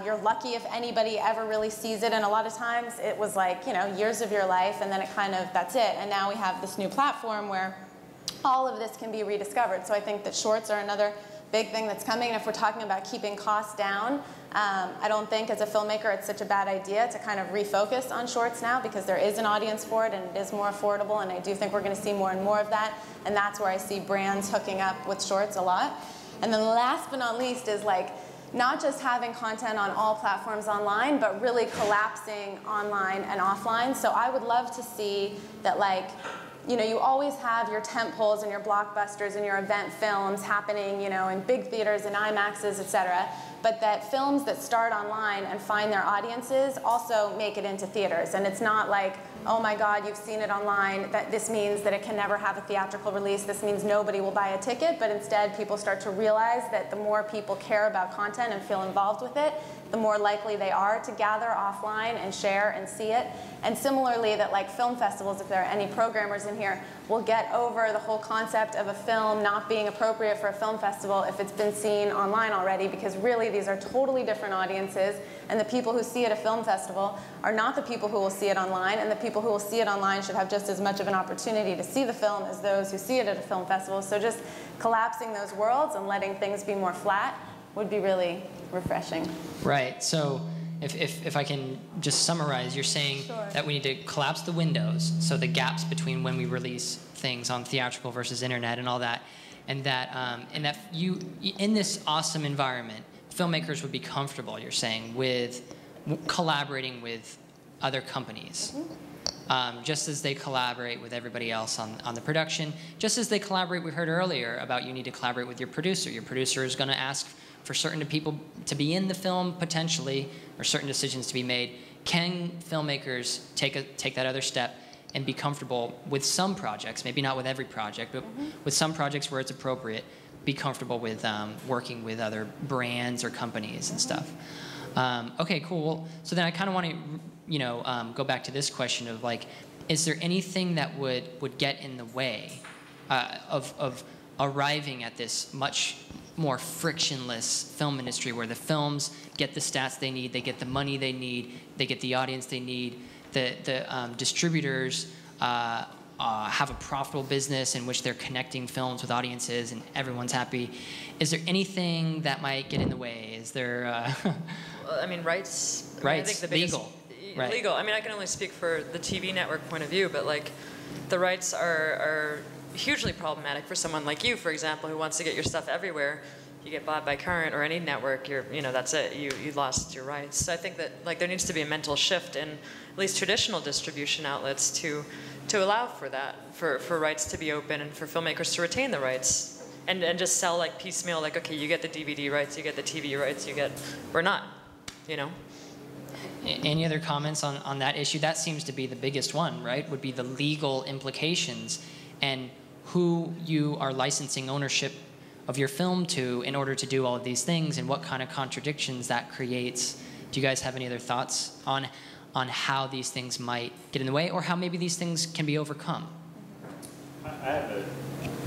You're lucky if anybody ever really sees it, and a lot of times it was like, you know, years of your life, and then it kind of, that's it. And now we have this new platform where all of this can be rediscovered. So I think that shorts are another big thing that's coming. And if we're talking about keeping costs down, I don't think as a filmmaker it's such a bad idea to kind of refocus on shorts now, because there is an audience for it and it is more affordable, and I do think we're going to see more and more of that. And that's where I see brands hooking up with shorts a lot. And then last but not least is like, not just having content on all platforms online, but really collapsing online and offline. So I would love to see that, like, you know, you always have your tent poles and your blockbusters and your event films happening, you know, in big theaters and IMAXs, et cetera, but that films that start online and find their audiences also make it into theaters. And it's not like, oh my God, you've seen it online, that this means that it can never have a theatrical release, this means nobody will buy a ticket, but instead people start to realize that the more people care about content and feel involved with it, the more likely they are to gather offline and share and see it. And similarly, that like film festivals, if there are any programmers in here, will get over the whole concept of a film not being appropriate for a film festival if it's been seen online already, because really these are totally different audiences, and the people who see it at a film festival are not the people who will see it online, and the people who will see it online should have just as much of an opportunity to see the film as those who see it at a film festival. So just collapsing those worlds and letting things be more flat would be really refreshing. Right. So if I can just summarize, you're saying that we need to collapse the windows, so the gaps between when we release things on theatrical versus internet and all that, and that you, in this awesome environment, filmmakers would be comfortable, you're saying, with collaborating with other companies. Just as they collaborate with everybody else on the production, just as they collaborate, we heard earlier about you need to collaborate with your producer. Your producer is going to ask for certain people to be in the film potentially, or certain decisions to be made. Can filmmakers take that other step and be comfortable with some projects, maybe not with every project, but with some projects where it's appropriate, be comfortable with working with other brands or companies and stuff? Okay, cool. Well, so then I kind of want to, go back to this question of like, is there anything that would get in the way of arriving at this much more frictionless film industry, where the films get the stats they need, they get the money they need, they get the audience they need, the distributors have a profitable business in which they're connecting films with audiences and everyone's happy? Is there anything that might get in the way? Is there... Well, I mean, rights. Rights, I think the biggest, legal. Right. Legal. I mean, I can only speak for the TV network point of view, but like, the rights are hugely problematic for someone like you, for example, who wants to get your stuff everywhere. You get bought by Current or any network, that's it. You lost your rights. So I think that like there needs to be a mental shift in at least traditional distribution outlets to allow for that, for rights to be open and for filmmakers to retain the rights and just sell like piecemeal, like, okay, you get the DVD rights, you get the TV rights, or not, Any other comments on that issue? That seems to be the biggest one, right? Would be the legal implications and who you are licensing ownership of your film to in order to do all of these things, and what kind of contradictions that creates. Do you guys have any other thoughts on how these things might get in the way, or how maybe these things can be overcome? I have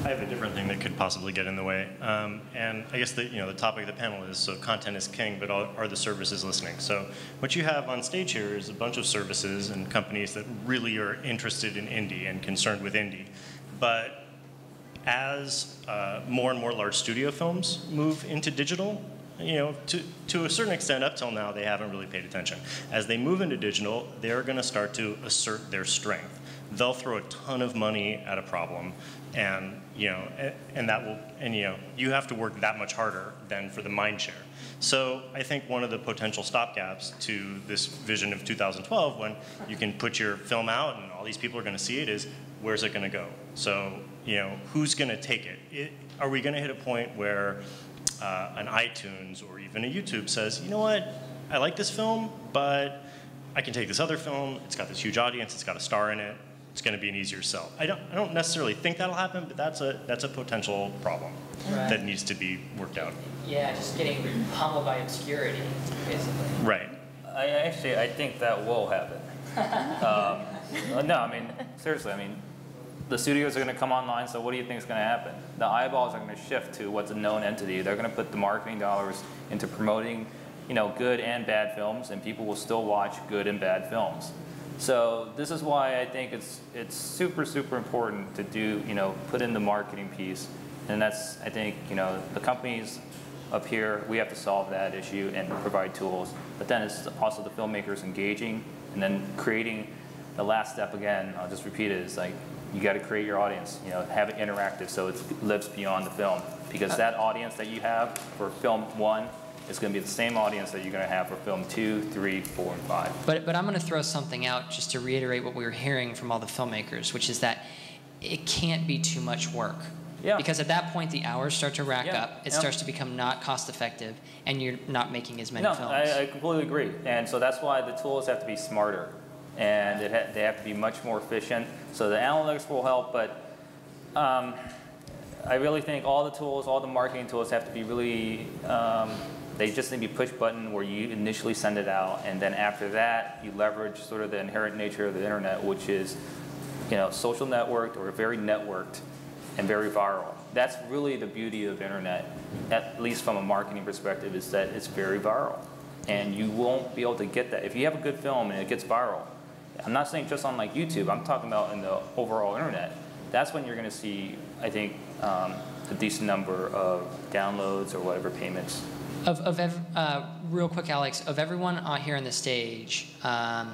I have a different thing that could possibly get in the way, and I guess the topic of the panel is so content is king, but are the services listening? So what you have on stage here is a bunch of services and companies that really are interested in indie and concerned with indie, but as more and more large studio films move into digital, to a certain extent, up till now, they haven't really paid attention. As they move into digital, they're going to start to assert their strength. They'll throw a ton of money at a problem, and you have to work that much harder than for the mind share. So I think one of the potential stopgaps to this vision of 2012, when you can put your film out and all these people are going to see it, is where's it going to go? So who's going to take it? Are we going to hit a point where an iTunes or even a YouTube says, you know what, I like this film, but I can take this other film. It's got this huge audience. It's got a star in it. It's going to be an easier sell. I don't necessarily think that'll happen, but that's a potential problem that needs to be worked out. Yeah, just getting pummeled by obscurity, basically. Right. I think that will happen. No, I mean, seriously, the studios are going to come online, so what do you think is going to happen? The eyeballs are going to shift to what's a known entity. They're going to put the marketing dollars into promoting, good and bad films, and people will still watch good and bad films. So this is why I think it's super, super important to do, put in the marketing piece. And that's, I think, the companies up here, we have to solve that issue and provide tools. But then it's also the filmmakers engaging and then creating the last step again. I'll just repeat it. It's like you got to create your audience, have it interactive so it lives beyond the film. Because that audience that you have for film 1 is going to be the same audience that you're going to have for film 2, 3, 4, and 5. But I'm going to throw something out just to reiterate what we were hearing from all the filmmakers, which is that it can't be too much work. Yeah. Because at that point, the hours start to rack up. It starts to become not cost effective, and you're not making as many films. I completely agree. And so that's why the tools have to be smarter, and they have to be much more efficient. So the analytics will help, but I really think all the tools, all the marketing tools have to be really, they just need to be push button where you initially send it out, and then after that, you leverage sort of the inherent nature of the internet, which is, social networked or very networked and very viral. That's really the beauty of the internet, at least from a marketing perspective, is that it's very viral. And you won't be able to get that. If you have a good film and it gets viral, I'm not saying just on like YouTube, I'm talking about in the overall internet, that's when you're going to see, I think, a decent number of downloads or whatever payments. Real quick, Alex, of everyone here on the stage, I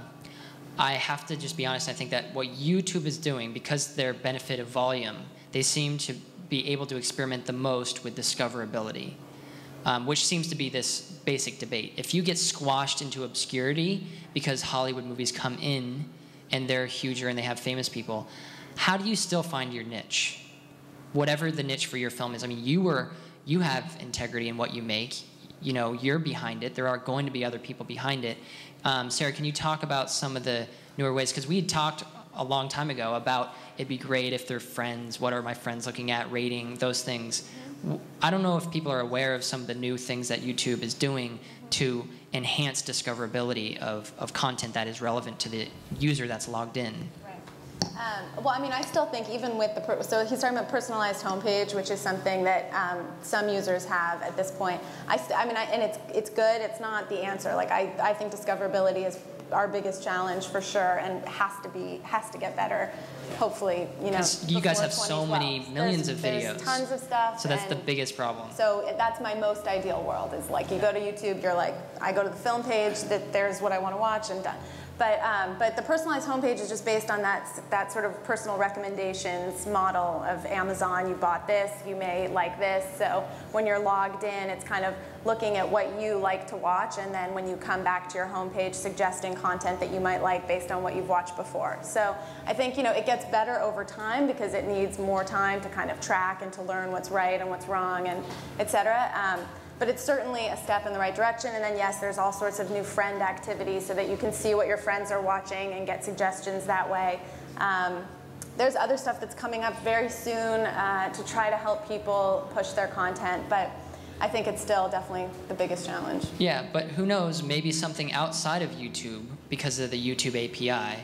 have to just be honest, I think that what YouTube is doing, because their benefit of volume, they seem to be able to experiment the most with discoverability, which seems to be this basic debate. If you get squashed into obscurity because Hollywood movies come in and they're huger and they have famous people, how do you still find your niche? Whatever the niche for your film is. I mean, you have integrity in what you make. You're behind it. There are going to be other people behind it. Sarah, can you talk about some of the newer ways? Because we had talked a long time ago about it'd be great if they're friends. What are my friends looking at? Rating, those things. I don't know if people are aware of some of the new things that YouTube is doing to enhance discoverability of content that is relevant to the user that's logged in. Well, I mean, I still think even with so he's talking about personalized homepage, which is something that some users have at this point. And it's good. It's not the answer. Like I think discoverability is our biggest challenge for sure, and has to get better. Hopefully, you guys have so many millions of videos. There's tons of stuff. So that's the biggest problem. So that's my most ideal world. Is like you go to YouTube, you're like, I go to the film page, there's what I want to watch, and done. But the personalized homepage is just based on that sort of personal recommendations model of Amazon. You bought this, you may like this. So when you're logged in, it's kind of looking at what you like to watch, and then when you come back to your homepage, suggesting content that you might like based on what you've watched before. So I think it gets better over time because it needs more time to kind of track and to learn what's right and what's wrong, and et cetera. But it's certainly a step in the right direction. And then, yes, there's all sorts of new friend activities so that you can see what your friends are watching and get suggestions that way. There's other stuff that's coming up very soon to try to help people push their content. But I think it's still definitely the biggest challenge. Yeah, but who knows, maybe something outside of YouTube, because of the YouTube API,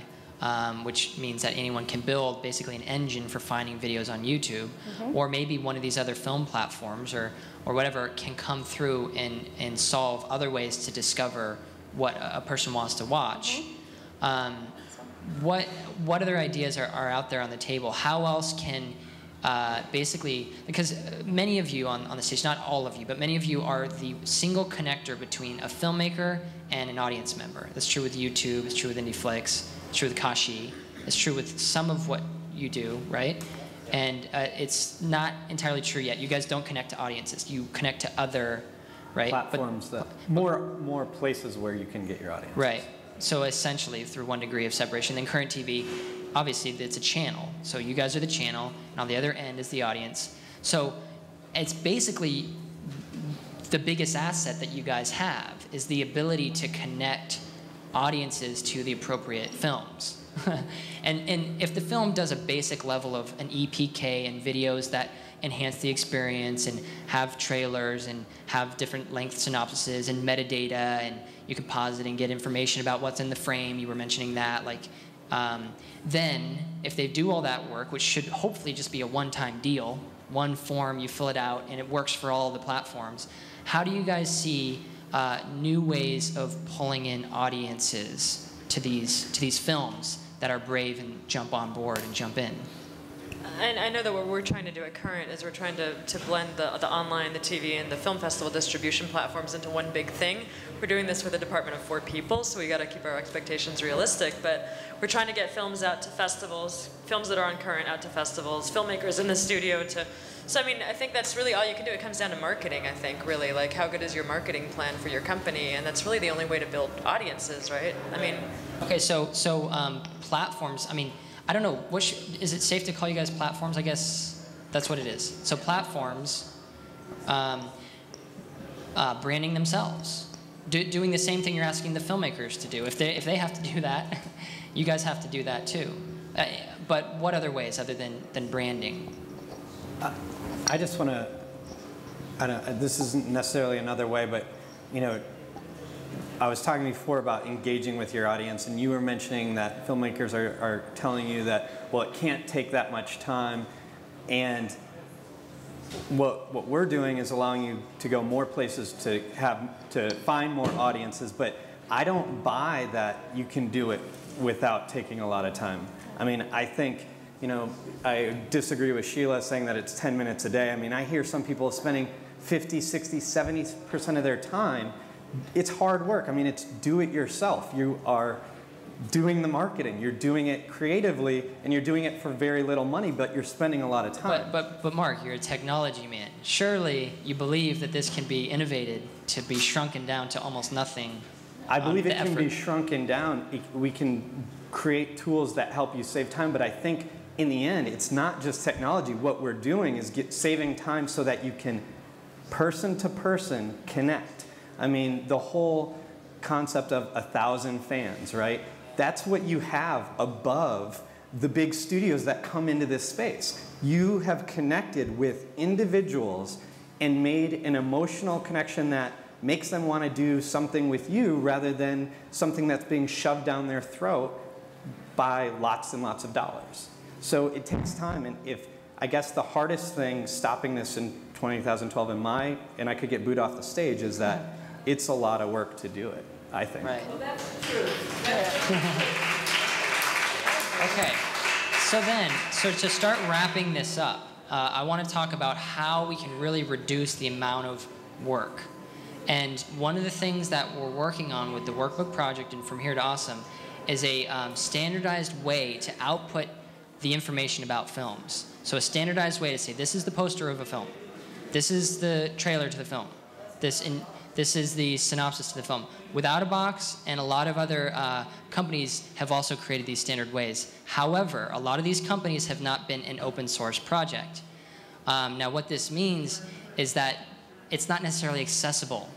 which means that anyone can build basically an engine for finding videos on YouTube, or maybe one of these other film platforms or whatever can come through and solve other ways to discover what a person wants to watch. What other ideas are out there on the table? How else can basically, because many of you on the stage, not all of you, but many of you are the single connector between a filmmaker and an audience member. That's true with YouTube, it's true with IndieFlix, it's true with Kashi, it's true with some of what you do, right? And it's not entirely true yet. You guys don't connect to audiences. You connect to other, right? Platforms that, more places where you can get your audience. Right. So essentially, through one degree of separation, then current TV, obviously it's a channel. So you guys are the channel, and on the other end is the audience. So it's basically the biggest asset that you guys have is the ability to connect audiences to the appropriate films. and if the film does a basic level of an EPK and videos that enhance the experience and have trailers and have different length synopsises and metadata, and you can pause it and get information about what's in the frame, you were mentioning that, like, then if they do all that work, which should hopefully just be a one-time deal, one form, you fill it out, and it works for all the platforms, how do you guys see new ways of pulling in audiences to these films that are brave and jump on board and jump in? And I know that what we're trying to do at Current is we're trying to blend the online, the TV, and the film festival distribution platforms into one big thing. We're doing this with a department of 4 people, so we got to keep our expectations realistic. But we're trying to get films out to festivals, films that are on Current out to festivals, filmmakers in the studio to. So I mean, I think that's really all you can do. It comes down to marketing, I think, really. Like, how good is your marketing plan for your company? And that's really the only way to build audiences, right? I mean. Okay, so platforms. I mean, I don't know. Is it safe to call you guys platforms? I guess that's what it is. So platforms, branding themselves, doing the same thing you're asking the filmmakers to do. If they have to do that, you guys have to do that too. But what other ways other than branding? I just want to. This isn't necessarily another way, but I was talking before about engaging with your audience, and you were mentioning that filmmakers are telling you that, well, it can't take that much time. And what we're doing is allowing you to go more places to find more audiences, but I don't buy that you can do it without taking a lot of time. I mean, I think, I disagree with Sheila saying that it's 10 minutes a day. I mean, I hear some people spending 50, 60, 70% of their time. It's hard work. I mean, it's do it yourself. You are doing the marketing. You're doing it creatively, and you're doing it for very little money, but you're spending a lot of time. But Mark, you're a technology man. Surely you believe that this can be innovated to be shrunken down to almost nothing. I believe it can be shrunken down. We can create tools that help you save time, but I think in the end, it's not just technology. What we're doing is saving time so that you can person-to-person connect. I mean, the whole concept of 1,000 fans, right? That's what you have above the big studios that come into this space. You have connected with individuals and made an emotional connection that makes them want to do something with you rather than something that's being shoved down their throat by lots and lots of dollars. So it takes time, and I guess the hardest thing stopping this in 2012 and I could get booed off the stage, is that it's a lot of work to do it, I think. Right. Well, that's true. Okay, so to start wrapping this up, I want to talk about how we can really reduce the amount of work. And one of the things that we're working on with the Workbook Project and From Here to Awesome is a standardized way to output the information about films. So a standardized way to say, this is the poster of a film. This is the trailer to the film. This is the synopsis to the film. Without a Box and a lot of other companies have also created these standard ways. However, a lot of these companies have not been an open source project. Now what this means is that it's not necessarily accessible.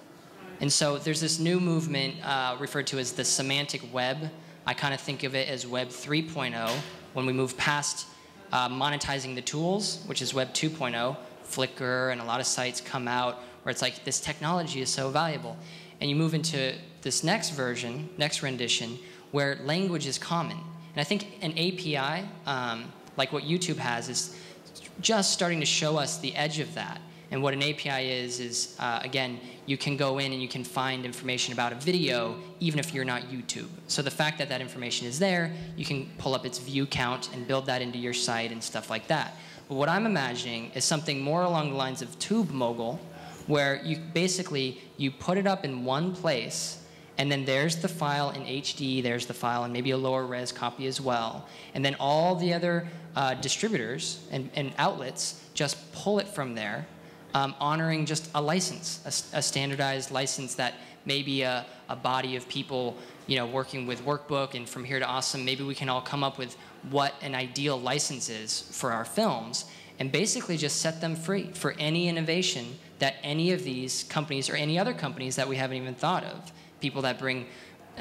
And so there's this new movement referred to as the semantic web. I kind of think of it as Web 3.0 when we move past monetizing the tools, which is Web 2.0. Flickr and a lot of sites come out where it's like, this technology is so valuable. And you move into this next version, next rendition, where language is common. And I think an API, like what YouTube has, is just starting to show us the edge of that. And what an API is again, you can go in and you can find information about a video even if you're not YouTube. So the fact that that information is there, you can pull up its view count and build that into your site and stuff like that. But what I'm imagining is something more along the lines of Tube Mogul, where you basically, you put it up in one place, and then there's the file in HD, there's the file, and maybe a lower res copy as well. And then all the other distributors and outlets just pull it from there, honoring just a license, a standardized license that maybe a body of people, you know, working with Workbook and From Here to Awesome, maybe we can all come up with what an ideal license is for our films, and basically just set them free for any innovation that any of these companies or any other companies that we haven't even thought of. People that bring,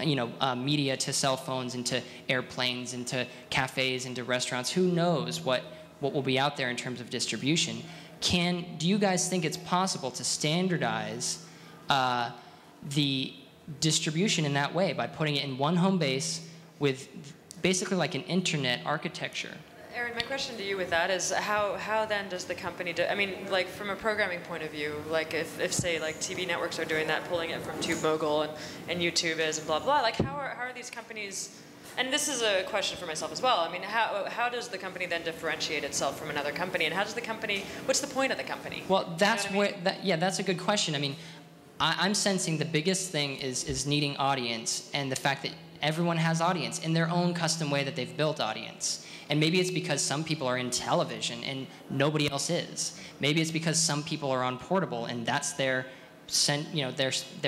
you know, media to cell phones, into airplanes, into cafes, into restaurants. Who knows what will be out there in terms of distribution? Do you guys think it's possible to standardize the distribution in that way by putting it in one home base with basically like an internet architecture? Arin, my question to you with that is how then does the company do, I mean, like from a programming point of view, like if say like TV networks are doing that, pulling it from TubeMogul and YouTube is and blah blah, like how are these companies, and this is a question for myself as well, I mean how does the company then differentiate itself from another company, and how does the company, what's the point of the company? Well, that's yeah, that's a good question. I mean, I'm sensing the biggest thing is needing audience, and the fact that everyone has audience in their own custom way that they've built audience. And maybe it's because some people are in television and nobody else is. Maybe it's because some people are on portable and that's their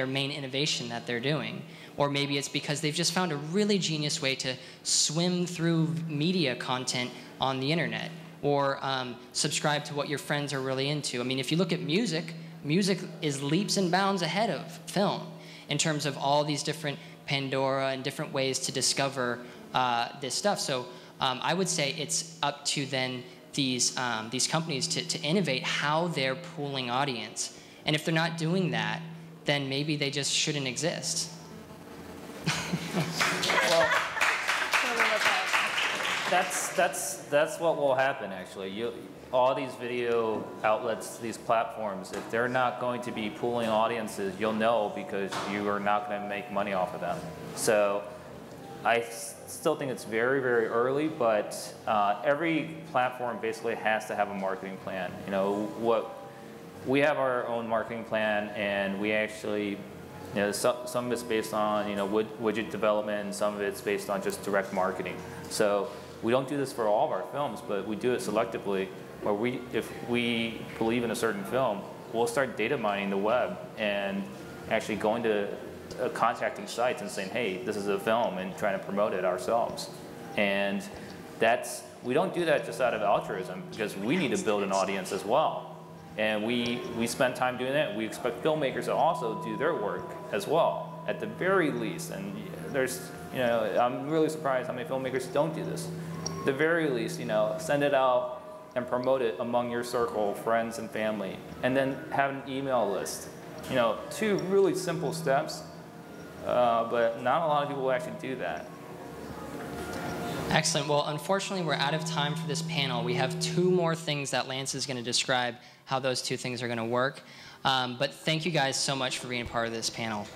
main innovation that they're doing. Or maybe it's because they've just found a really genius way to swim through media content on the internet, or subscribe to what your friends are really into. I mean, if you look at music, music is leaps and bounds ahead of film in terms of all these different Pandora and different ways to discover this stuff. So I would say it's up to then these companies to innovate how they're pooling audience. And if they're not doing that, then maybe they just shouldn't exist. Well, that's what will happen actually. All these video outlets, these platforms, if they're not going to be pooling audiences, you'll know because you are not going to make money off of them. So I still think it's very, very early, but every platform basically has to have a marketing plan. You know, we have our own marketing plan, and we actually, you know, some of it's based on, you know, widget development, and some of it's based on just direct marketing. So we don't do this for all of our films, but we do it selectively, where if we believe in a certain film, we'll start data mining the web and actually going to contacting sites and saying, hey, this is a film, and trying to promote it ourselves. And we don't do that just out of altruism, because we need to build an audience as well. And we spend time doing that. We expect filmmakers to also do their work as well, at the very least. And there's, you know, I'm really surprised how many filmmakers don't do this. At the very least, you know, send it out and promote it among your circle, friends and family, and then have an email list. You know, 2 really simple steps. But not a lot of people will actually do that. Excellent. Well, unfortunately, we're out of time for this panel. We have 2 more things that Lance is going to describe how those 2 things are going to work. But thank you guys so much for being a part of this panel.